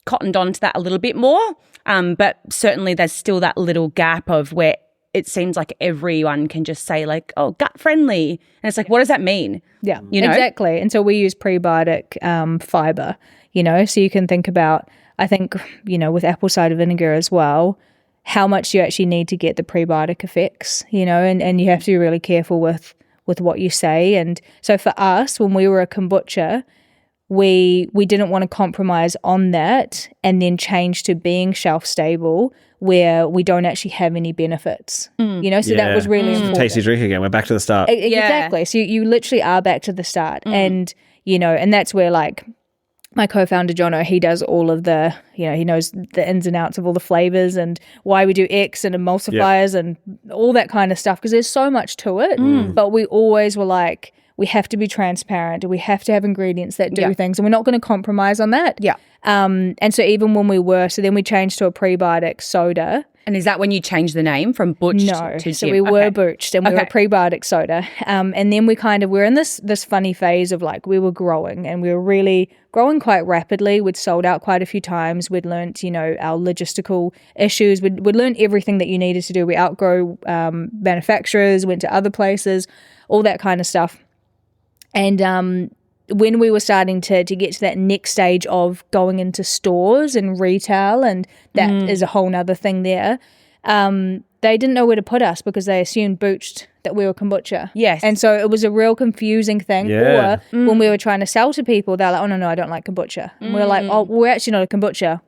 cottoned on to that a little bit more. But certainly there's still that little gap of where it seems like everyone can just say like, oh, gut friendly. And it's like, what does that mean? Yeah, exactly. And so we use prebiotic fiber, so you can think about, I think, with apple cider vinegar as well, how much you actually need to get the prebiotic effects, and you have to be really careful with what you say. And so for us, when we were a kombucha, we didn't want to compromise on that and then change to being shelf stable where we don't actually have any benefits, so that was really important. Tasty drink again. We're back to the start. Exactly. So you literally are back to the start. And, and that's where like my co-founder, Jono, he does all of the, he knows the ins and outs of all the flavors and why we do X and emulsifiers and all that kind of stuff because there's so much to it. But we always were like, we have to be transparent. We have to have ingredients that do things and we're not going to compromise on that. Yeah. And so even when we were, so then we changed to a prebiotic soda. And is that when you changed the name from Butch to Jim? So we were Butched and we were a prebiotic soda. And then we're in this funny phase of like we were growing and we were really growing quite rapidly. We'd sold out quite a few times. We'd learnt, our logistical issues. We'd learned everything that you needed to do. We outgrew manufacturers, went to other places, all that kind of stuff. And when we were starting to get to that next stage of going into stores and retail, and that is a whole nother thing there, they didn't know where to put us because they assumed Butched that we were kombucha. Yes. And so it was a real confusing thing. Yeah. Or when we were trying to sell to people, they're like, oh, no, I don't like kombucha. And we were like, oh, we're actually not a kombucha.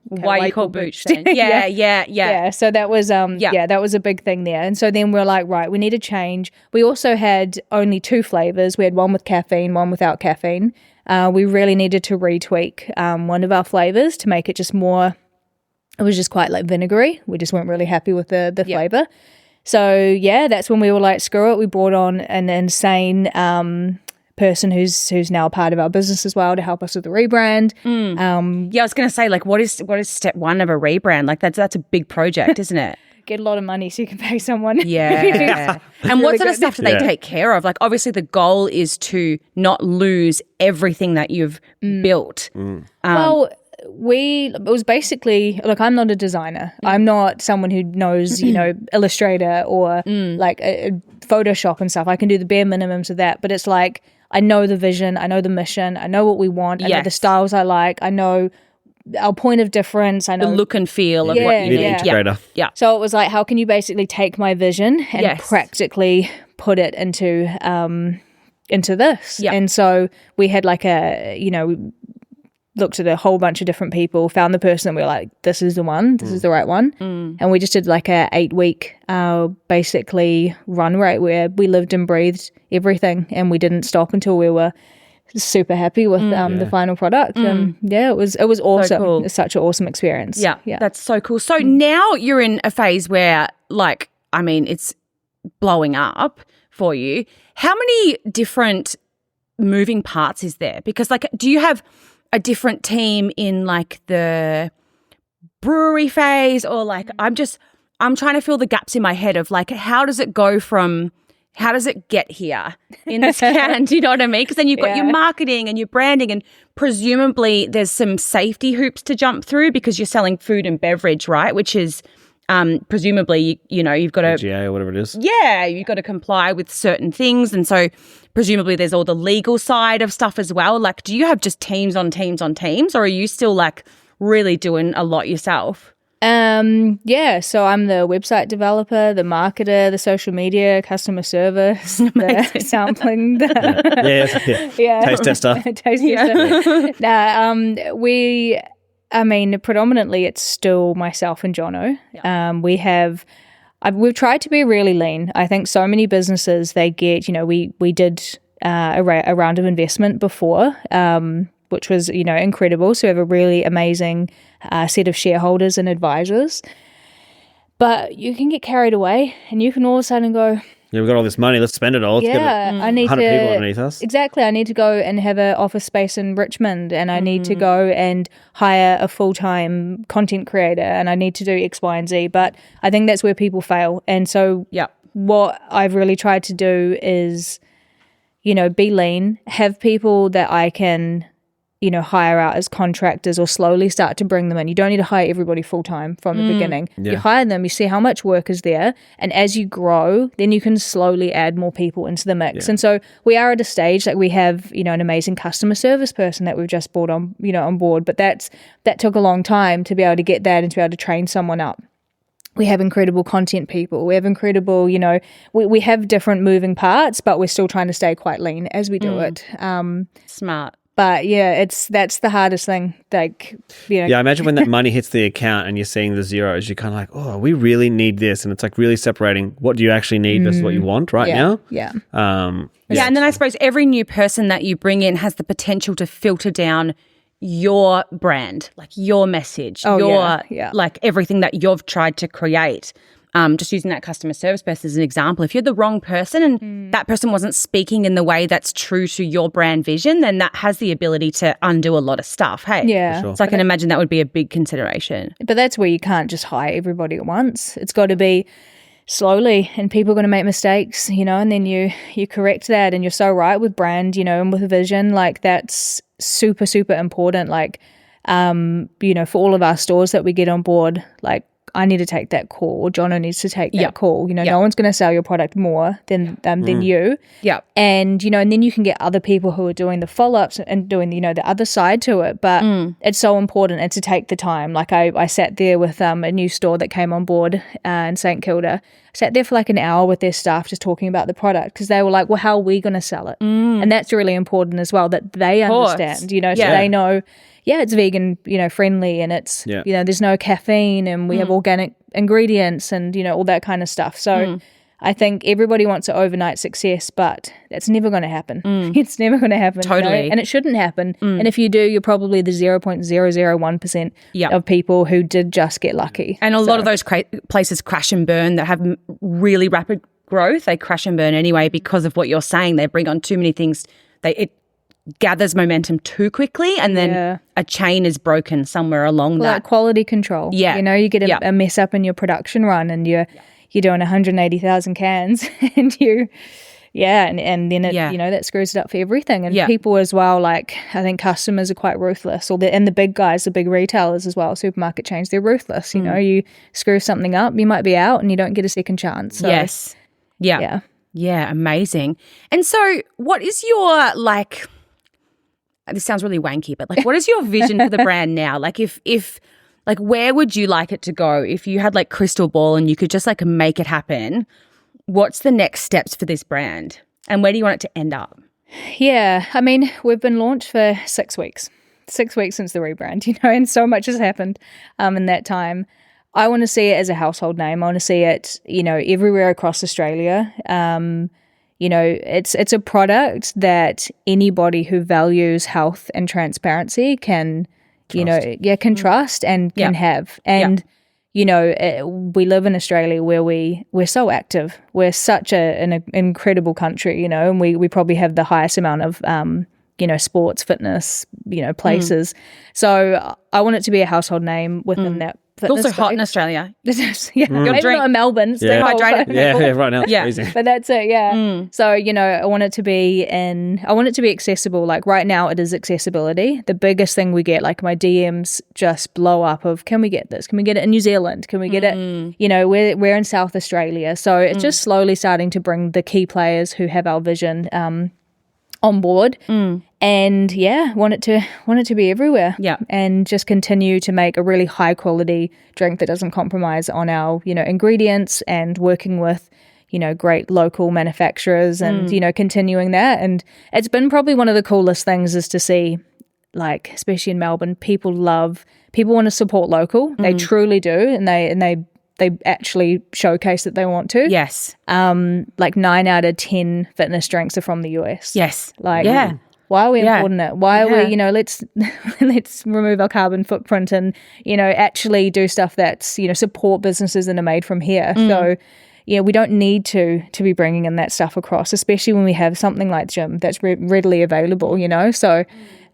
Why you call boots then? Yeah. So that was that was a big thing there. And so then we're like, right, we need to change. We also had only 2 flavors. We had one with caffeine, one without caffeine. We really needed to retweak one of our flavors to make it just more. It was just quite like vinegary. We just weren't really happy with the flavor. So that's when we were like, screw it. We brought on an insane person who's now a part of our business as well to help us with the rebrand. I was going to say, like, what is step 1 of a rebrand? Like that's a big project, isn't it? Get a lot of money so you can pay someone. Yeah. And what sort of stuff do they take care of? Like, obviously the goal is to not lose everything that you've built. Well, it was basically, look, I'm not a designer. I'm not someone who knows, Illustrator or like Photoshop and stuff. I can do the bare minimums of that, but it's like, I know the vision, I know the mission, I know what we want, I know the styles I like, I know our point of difference, I know the look and feel of what you need. Integrator. Yeah. So it was like, how can you basically take my vision and practically put it into this? Yeah. And so we had like we looked at a whole bunch of different people, found the person, and we were like, this is the one, this is the right one. And we just did like a 8-week basically run rate where we lived and breathed everything, and we didn't stop until we were super happy with the final product. And it was awesome. So cool. It's such an awesome experience. Yeah, that's so cool. So now you're in a phase where, like, I mean, it's blowing up for you. How many different moving parts is there? Because, like, do you have a different team in like the brewery phase, or like I'm trying to fill the gaps in my head of like, how does it get here in this can? Do you know what I mean? Because then you've got your marketing and your branding, and presumably there's some safety hoops to jump through because you're selling food and beverage, right? Which is presumably, you've got to GA or whatever it is. Yeah, you've got to comply with certain things. And so presumably there's all the legal side of stuff as well. Like, do you have just teams on teams on teams, or are you still like really doing a lot yourself? So I'm the website developer, the marketer, the social media, customer service, the sampling, Taste tester. Predominantly it's still myself and Jono. We've tried to be really lean. I think so many businesses, they get, we did a round of investment before, which was, incredible. So we have a really amazing set of shareholders and advisors. But you can get carried away, and you can all of a sudden go, we've got all this money, let's spend it all. Let's get I need 100 people underneath us. Exactly. I need to go and have an office space in Richmond, and I need to go and hire a full-time content creator, and I need to do X, Y, and Z. But I think that's where people fail. And so what I've really tried to do is, be lean, have people that I can hire out as contractors or slowly start to bring them in. You don't need to hire everybody full-time from the beginning. Yeah. You hire them, you see how much work is there, and as you grow, then you can slowly add more people into the mix. Yeah. And so we are at a stage that we have, an amazing customer service person that we've just brought on, on board, but that took a long time to be able to get that and to be able to train someone up. We have incredible content people. We have incredible, we have different moving parts, but we're still trying to stay quite lean as we do it. Smart. But that's the hardest thing. Like, Yeah, I imagine when that money hits the account and you're seeing the zeros, you're kind of like, oh, we really need this. And it's like really separating what do you actually need versus what you want now. Yeah. And then I suppose every new person that you bring in has the potential to filter down your brand, like your message, like everything that you've tried to create. Just using that customer service person as an example, if you're the wrong person and that person wasn't speaking in the way that's true to your brand vision, then that has the ability to undo a lot of stuff. Hey, yeah. Sure. So I can imagine that would be a big consideration. But that's where you can't just hire everybody at once. It's got to be slowly, and people are going to make mistakes, and then you correct that. And you're so right with brand, and with vision, like that's super, super important. Like, for all of our stores that we get on board, like, I need to take that call, or Jono needs to take that Yep. call. You know, Yep. no one's going to sell your product more than you. Yeah. And, you know, and then you can get other people who are doing the follow-ups and doing, you know, the other side to it. But it's so important and to take the time. Like I sat there with a new store that came on board in St. Kilda. Sat there for like an hour with their staff just talking about the product because they were like, well, how are we going to sell it? And that's really important as well, that they understand, you know, so they know, it's vegan, you know, friendly, and it's, you know, there's no caffeine, and we have organic ingredients and, you know, all that kind of stuff. So I think everybody wants an overnight success, but that's never going to happen. It's never going to happen. Totally. You know? And it shouldn't happen. And if you do, you're probably the 0.001% Yep. of people who did just get lucky. And a lot of those places crash and burn that have really rapid growth. They crash and burn anyway because of what you're saying. They bring on too many things. It gathers momentum too quickly, and then a chain is broken somewhere along that. Like quality control. Yeah. You know, you get a mess up in your production run, and you're doing 180,000 cans, and and then it, you know, that screws it up for everything. And people as well, like I think customers are quite ruthless, and the big guys, the big retailers as well, supermarket chains, they're ruthless. You know, you screw something up, you might be out, and you don't get a second chance. So, Yes. Yeah. Yeah, amazing. And so what is your, like, this sounds really wanky, but like, what is your vision for the brand now? Like if like, where would you like it to go? If you had like crystal ball and you could just like make it happen, what's the next steps for this brand? And where do you want it to end up? Yeah, I mean, we've been launched for 6 weeks. 6 weeks since the rebrand, you know, and so much has happened in that time. I want to see it as a household name. I want to see it, you know, everywhere across Australia. You know, it's a product that anybody who values health and transparency can, you know, can trust and can have. And, you know, we live in Australia where we're so active. We're such an incredible country, you know, and we probably have the highest amount of, you know, sports, fitness, you know, places. So I want it to be a household name within that. It's also hot in Australia. Maybe drink. not in Melbourne. Yeah. Hydrated. Yeah, right now it's freezing. But that's it, So, you know, I want it to be accessible. Like right now it is accessibility. The biggest thing we get, like my DMs just blow up of, can we get this? Can we get it in New Zealand? Can we get it? You know, we're in South Australia. So it's just slowly starting to bring the key players who have our vision on board. And want it to be everywhere. Yeah. And just continue to make a really high quality drink that doesn't compromise on our, you know, ingredients, and working with, you know, great local manufacturers, and, you know, continuing that. And it's been probably one of the coolest things is to see, like, especially in Melbourne, people want to support local. They truly do. And they actually showcase that they want to. Yes. Like 9 out of 10 fitness drinks are from the US. Yes. Like, why are we importing it? Why are we, you know, let's remove our carbon footprint and, you know, actually do stuff that's, you know, support businesses that are made from here. So, yeah, we don't need to be bringing in that stuff across, especially when we have something like Gym that's readily available, you know. So,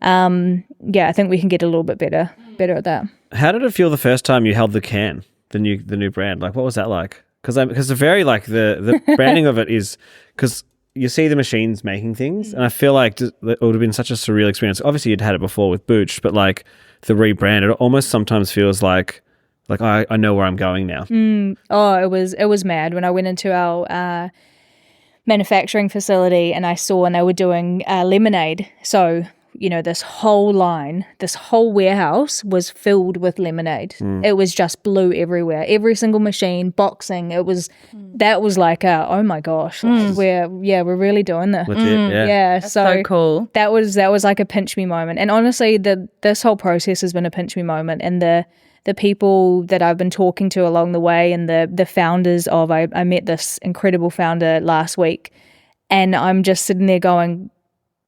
I think we can get a little bit better at that. How did it feel the first time you held the can, the new brand? Like, what was that like? Because the very, like, the branding of it is, because you see the machines making things, and I feel like it would have been such a surreal experience. Obviously, you'd had it before with Booch, but like the rebrand, it almost sometimes feels like I know where I'm going now. Oh, it was mad when I went into our manufacturing facility and I saw, and they were doing lemonade. So, you know, this whole line, this whole warehouse was filled with lemonade. It was just blue everywhere. Every single machine, boxing. That was like oh my gosh, like we're really doing this. Legit, That's so cool. That was like a pinch me moment. And honestly, this whole process has been a pinch me moment. And the people that I've been talking to along the way, and the founders of, I met this incredible founder last week, and I'm just sitting there going,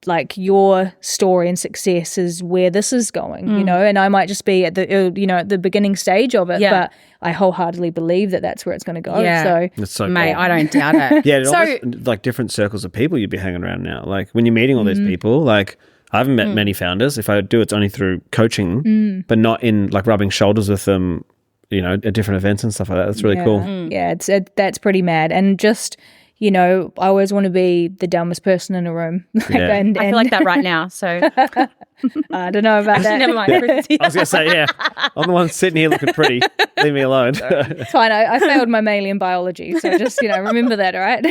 like, your story and success is where this is going, you know, and I might just be at the, you know, at the beginning stage of it, but I wholeheartily believe that that's where it's going to go. Yeah. So, That's so Mate, cool. I don't doubt it. Yeah, So- almost, like, different circles of people you'd be hanging around now. Like, when you're meeting all these people, like, I haven't met many founders. If I do, it's only through coaching, but not in, like, rubbing shoulders with them, you know, at different events and stuff like that. That's really cool. Yeah, that's pretty mad. And just, you know, I always want to be the dumbest person in a room. Yeah. and I feel like that right now. So I don't know about that. never mind. I was going to say, yeah, I'm the one sitting here looking pretty. Leave me alone. It's fine. I failed my mammalian biology, so just, you know, remember that, all right?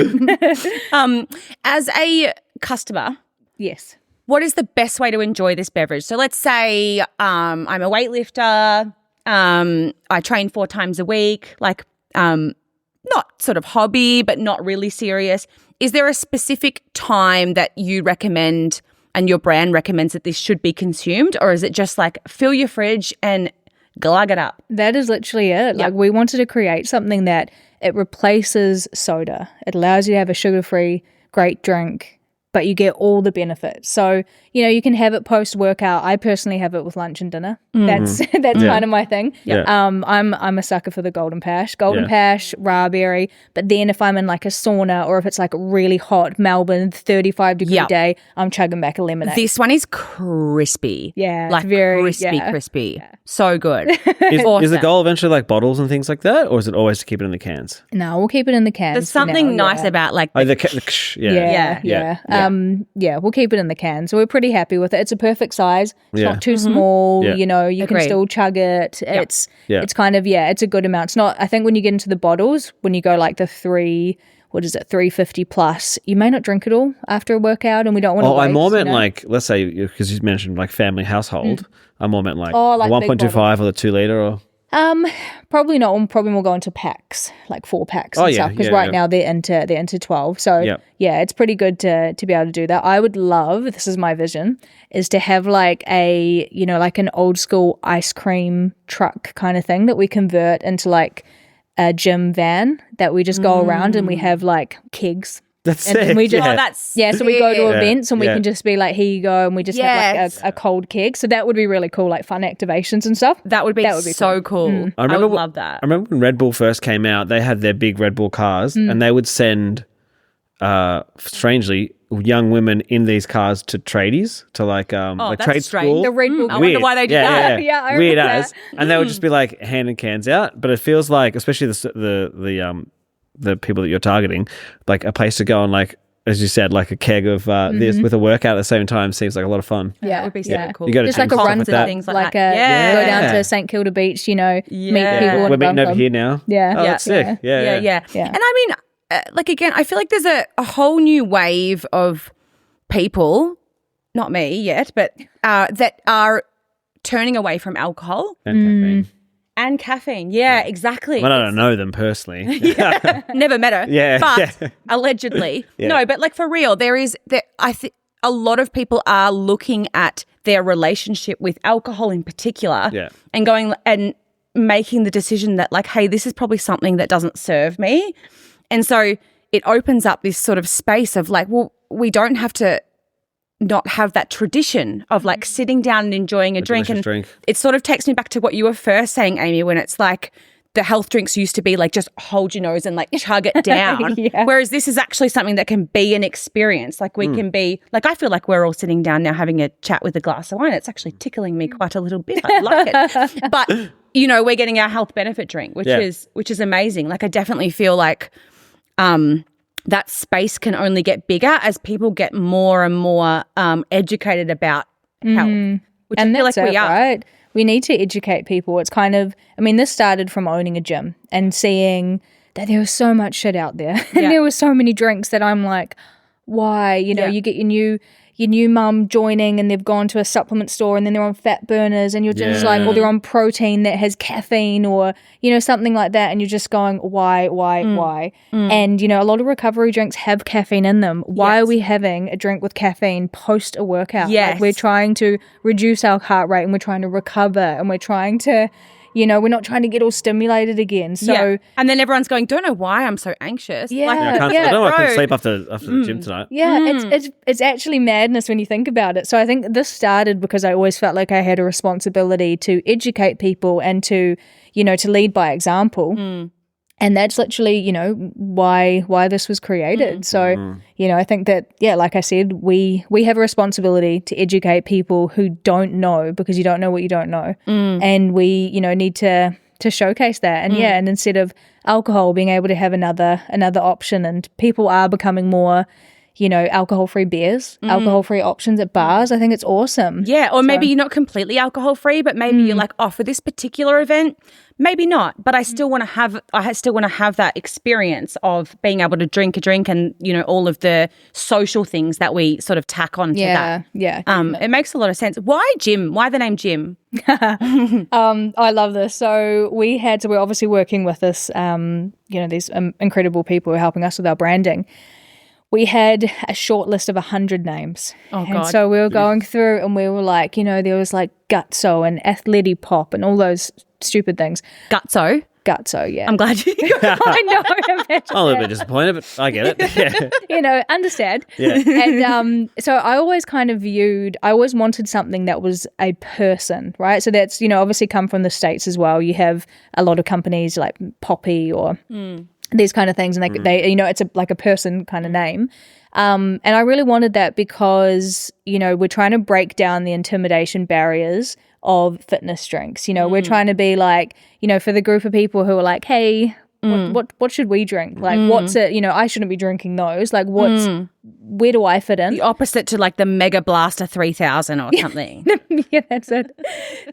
As a customer, Yes. what is the best way to enjoy this beverage? So let's say I'm a weightlifter. I train 4 times a week, like not sort of hobby, but not really serious. Is there a specific time that you recommend and your brand recommends that this should be consumed? Or is it just like fill your fridge and glug it up? That is literally it. Like we wanted to create something that it replaces soda. It allows you to have a sugar-free, great drink, but you get all the benefits. So, you know, you can have it post-workout. I personally have it with lunch and dinner. That's kind of my thing. Yeah. I'm a sucker for the Golden Pash, raw berry. But then if I'm in like a sauna or if it's like a really hot Melbourne 35-degree day, I'm chugging back a lemonade. This one is crispy. Yeah, like it's very crispy. So good. Is the goal eventually like bottles and things like that? Or is it always to keep it in the cans? No, we'll keep it in the cans. There's for something now, nice about like Oh, Yeah. We'll keep it in the can. So we're pretty happy with it. It's a perfect size. It's not too small. Yeah. You know, you can Agreed. still chug it. It's kind of, it's a good amount. It's not, I think when you get into the bottles, when you go like the 350 plus, you may not drink it all after a workout, and we don't want to I more meant you know? like, let's say, because you mentioned like family household. I more meant like, like the big 1.25 or the 2 liter or. Probably not. Probably we'll go into packs, like 4 packs and stuff. Because now they're into 12. So it's pretty good to be able to do that. I would love, this is my vision, is to have like a, you know, like an old school ice cream truck kind of thing that we convert into like a gym van that we just go around and we have like kegs. That's And sick. we just, that's so we go to Yeah. events and we Yeah. can just be like, here you go, and we just have like a cold keg. So that would be really cool, like fun activations and stuff. That would be so cool. I would love that. I remember when Red Bull first came out, they had their big Red Bull cars and they would send, strangely, young women in these cars to tradies, to like that's trade strange. school. The Red Bull. I wonder why they did that. Yeah, I Weird remember as. And they would just be like handing cans out. But it feels like, especially the people that you're targeting, like a place to go and like, as you said, like a keg of this with a workout at the same time seems like a lot of fun. Yeah, that would be so cool. You got to Just like a run with for that. things like that. go down to St Kilda Beach, you know, meet people. We're and meeting run over club. here now. Yeah. Oh, that's sick. Yeah. And I mean, like again, I feel like there's a whole new wave of people, not me yet, but that are turning away from alcohol And caffeine. and caffeine. Yeah, exactly. Well, I don't know them personally. Never met her. Yeah, But yeah. allegedly. Yeah. No, but like for real, I think a lot of people are looking at their relationship with alcohol in particular and going and making the decision that like, hey, this is probably something that doesn't serve me. And so it opens up this sort of space of like, well, we don't have to not have that tradition of like sitting down and enjoying a drink. And drink. it sort of takes me back to what you were first saying, Aimee, when it's like the health drinks used to be like just hold your nose and like chug it down. Whereas this is actually something that can be an experience. Like we can be like, I feel like we're all sitting down now having a chat with a glass of wine. It's actually tickling me quite a little bit. I like it. But you know, we're getting our health benefit drink, which is amazing. Like I definitely feel like that space can only get bigger as people get more and more educated about health, which And I feel that's like we it, are. right? We need to educate people. It's kind of, I mean, this started from owning a gym and seeing that there was so much shit out there. And there were so many drinks that I'm like, why? You know, you get your new mum joining and they've gone to a supplement store and then they're on fat burners and you're just like, or they're on protein that has caffeine or, you know, something like that. And you're just going, why? And, you know, a lot of recovery drinks have caffeine in them. Why are we having a drink with caffeine post a workout? Like we're trying to reduce our heart rate and we're trying to recover and we're trying to, you know, we're not trying to get all stimulated again. So and then everyone's going, don't know why I'm so anxious. Yeah. Like, I don't know. I bro. couldn't sleep after the gym tonight. yeah, it's actually madness when you think about it. So I think this started because I always felt like I had a responsibility to educate people and to, you know, to lead by example. And that's literally, you know, why this was created. So, you know, I think that, like I said, we have a responsibility to educate people who don't know because you don't know what you don't know. And we, you know, need to to showcase that. And and instead of alcohol, being able to have another option, and people are becoming more, alcohol-free beers, alcohol-free options at bars. I think it's awesome. Yeah, or maybe you're not completely alcohol-free, but maybe you're like, for this particular event, maybe not. But I still want to have that experience of being able to drink a drink and, all of the social things that we sort of tack on to that. Yeah. It makes a lot of sense. Why Jim? Why the name Jim? I love this. So we're obviously working with this, these incredible people who are helping us with our branding. We had a short list of 100 names. Oh, God. And so we were going through and we were like, there was like Gutso and Athletic Pop and all those stupid things. Gutso, yeah. I'm glad you I know. I'm a little bit disappointed, but I get it. Yeah. Understand. Yeah. And so I always I always wanted something that was a person, right? So that's, obviously come from the States as well. You have a lot of companies like Poppy or these kind of things, and they it's like a person kind of name. And I really wanted that because, we're trying to break down the intimidation barriers of fitness drinks. We're trying to be like, for the group of people who are like, hey, what should we drink? Like, what's it? I shouldn't be drinking those. Like, where do I fit in? The opposite to like the Mega Blaster 3000 or something. Yeah, that's it.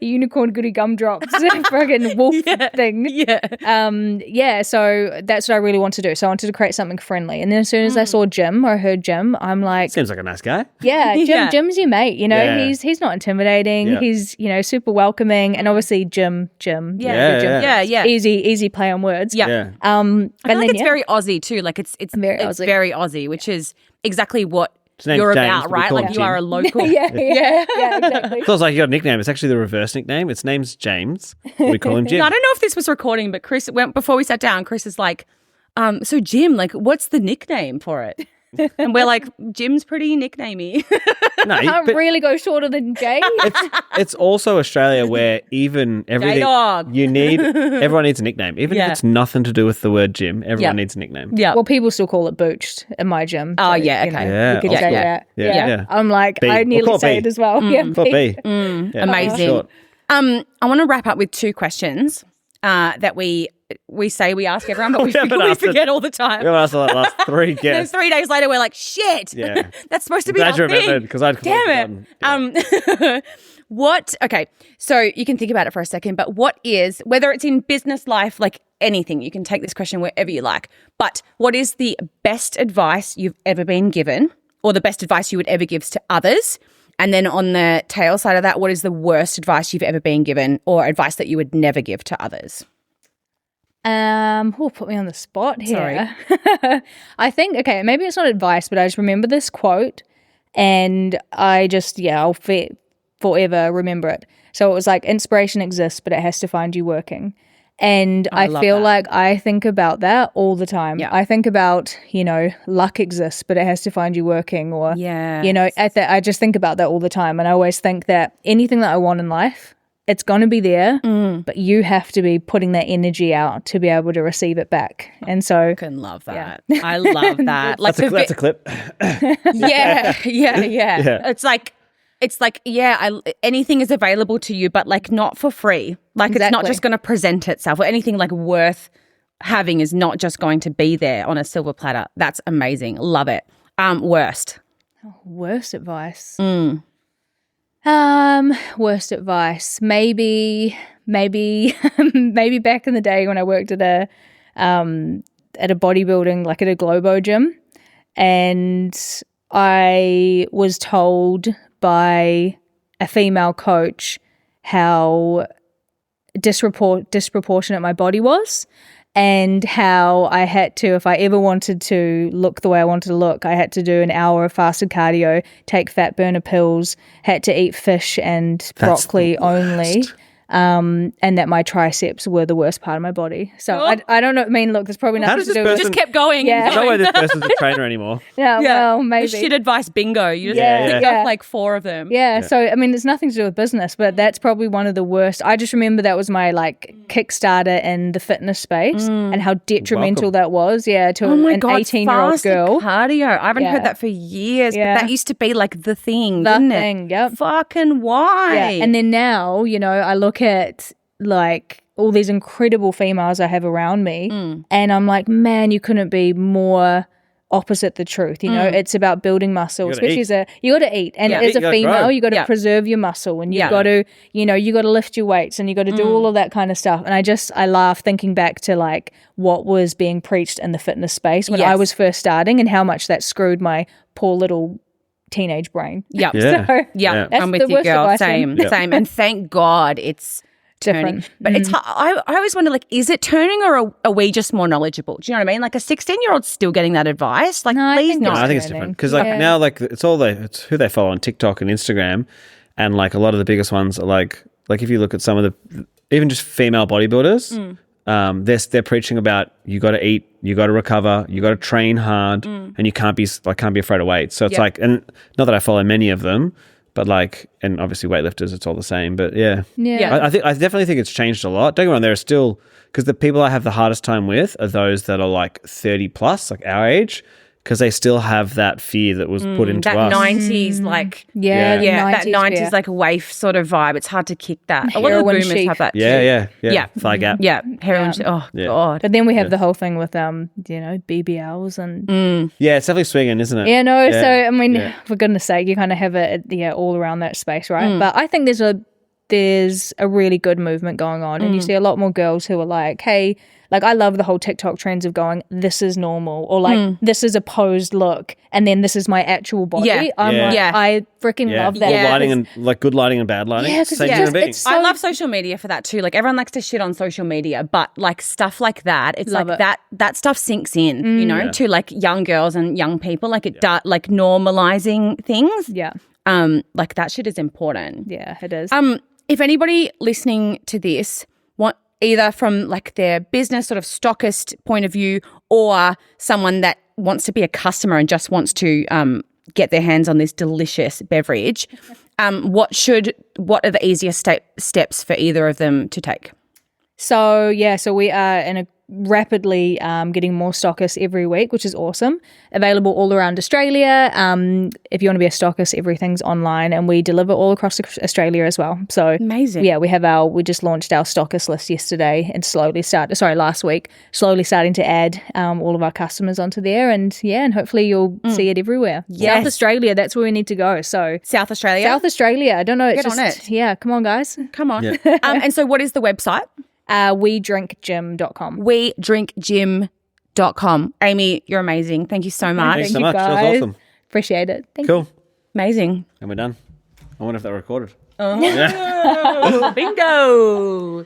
Unicorn goody gumdrops, friggin' wolf thing. Yeah. So that's what I really want to do. So I wanted to create something friendly. And then as soon as I saw Jim, or I heard Jim, I'm like, Seems like a nice guy. Yeah, Jim's your mate. Yeah. He's not intimidating. Yeah. He's super welcoming, and obviously Jim. Yeah. Easy play on words. Yeah. Yeah. I feel like it's very Aussie too. Like it's Very Aussie. very Aussie, which is exactly what name's you're James, about, but we right? call Like him you are a Jim. local. Yeah, exactly. Feels like you got a nickname. It's actually the reverse nickname. Its name's James. We call him Jim. I don't know if this was recording, but Chris before we sat down. Chris is like, so Jim, like, what's the nickname for it? And we're like, Jim's pretty nicknamey. No, Can't but really go shorter than Jay. it's also Australia where even everything J-Dog. everyone needs a nickname. Even if it's nothing to do with the word Jim, everyone needs a nickname. Yeah. Well, people still call it Booched in my gym. Oh, so, yeah, you know, okay. Yeah, you could old say school. that. Yeah. I'm like, B. I We'll nearly call it say B. it as well. Yeah, Got B. Amazing. Short. I want to wrap up with two questions that we say we ask everyone, but we forget all the time. We haven't asked the last three And guests. 3 days later, we're like, shit. Yeah. That's supposed to be Glad you our thing. remembered because I'd Damn it. Yeah. Okay, so you can think about it for a second, but what is, whether it's in business life, like anything, you can take this question wherever you like, but what is the best advice you've ever been given or the best advice you would ever give to others? And then on the tail side of that, what is the worst advice you've ever been given or advice that you would never give to others? Put me on the spot here. Sorry. I think, okay, maybe it's not advice, but I just remember this quote and I just, I'll forever remember it. So it was like, inspiration exists, but it has to find you working. And I feel like I think about that all the time. Yeah. I think about, luck exists, but it has to find you working, or, I just think about that all the time. And I always think that anything that I want in life, it's going to be there, but you have to be putting that energy out to be able to receive it back. And so I can love that. Yeah. I love that. Like That's a clip. Yeah. It's like, anything is available to you, but like not for free. Like It's not just going to present itself, or anything like worth having is not just going to be there on a silver platter. That's amazing. Love it. Worst. Worst advice. Worst advice. Maybe back in the day when I worked at a bodybuilding, like at a Globo gym, and I was told by a female coach how disproportionate my body was, and how I had to, if I ever wanted to look the way I wanted to look, I had to do an hour of fasted cardio, take fat burner pills, had to eat fish and broccoli only. And that my triceps were the worst part of my body. So I don't know. I mean, look, there's probably nothing to do with it. Just kept going. Yeah. There's no way this person's a trainer anymore. Well, maybe. The shit advice bingo. You just picked up like 4 of them. Yeah. So, I mean, it's nothing to do with business, but that's probably one of the worst. I just remember that was my like Kickstarter in the fitness space and how detrimental that was. Yeah. To an 18-year-old girl. Cardio. I haven't heard that for years, but that used to be like the thing, didn't it? Yep. Fucking why? Yeah. And then now, I look at like all these incredible females I have around me, and I'm like, man, you couldn't be more opposite the truth. You know, it's about building muscle, especially you got to eat, and as a female, you got to preserve your muscle, and you got to, you know, you got to lift your weights, and you got to do all of that kind of stuff. And I laugh thinking back to like what was being preached in the fitness space when I was first starting, and how much that screwed my poor little teenage brain. Yeah. So, Yeah. that's I'm the with you, worst girl. advice. Same. And thank God it's turning. Different. But it's I always wonder, like, is it turning, or are we just more knowledgeable? Do you know what I mean? Like, a 16-year-old's still getting that advice. Like, No, I please think not. it's I think it's turning. different because like now, like it's who they follow on TikTok and Instagram, and like a lot of the biggest ones are like if you look at some of the even just female bodybuilders, they're preaching about you got to eat, you got to recover, you got to train hard, and you can't be afraid of weight. So it's like, and not that I follow many of them, but like, and obviously weightlifters, it's all the same. But yeah. I definitely think it's changed a lot. Don't get me wrong, there are still, because the people I have the hardest time with are those that are like 30 plus, like our age, because they still have that fear that was put into that us. 90s, like, Yeah, the that 90s, fear. like, waif sort of vibe. It's hard to kick that. A lot of the Heroin boomers chic. have that too. Yeah. Thigh gap. Yeah, heroin. Oh, God. But then we have the whole thing with you know, BBLs and Yeah, it's definitely swinging, isn't it? yeah, no. So I mean, for goodness sake, you kind of have it all around that space, right? But I think there's a really good movement going on, and you see a lot more girls who are like, hey, like, I love the whole TikTok trends of going, this is normal, or like, this is a posed look, and then this is my actual body. Yeah. I'm like, I freaking love that. Good lighting and like good lighting and bad lighting. Yeah, 'cause Same it's human just- being. it's so- I love social media for that too. Like, everyone likes to shit on social media, but like stuff like that, it's Love like it. that stuff sinks in, you know, to like young girls and young people. Like, it does, like, normalizing things. Yeah, Like, that shit is important. yeah, it is. If anybody listening to this want, either from like their business sort of stockist point of view, or someone that wants to be a customer and just wants to get their hands on this delicious beverage, what are the easiest steps for either of them to take? So we are in a rapidly getting more stockists every week, which is awesome. Available all around Australia. If you want to be a stockist, everything's online, and we deliver all across Australia as well. So Amazing. Yeah, we just launched our stockist list yesterday, and last week, slowly starting to add all of our customers onto there, and hopefully you'll see it everywhere. Yes. South Australia, that's where we need to go. So South Australia? South Australia, I don't know. Get on it. Yeah, come on, guys. Come on. And so what is the website? WeDrinkGym.com. WeDrinkGym.com. Aimee, you're amazing. Thank you so much. Thanks so you much. That was guys. awesome. Appreciate it. Thank you. Cool. Amazing. And we're done. I wonder if that recorded. Bingo.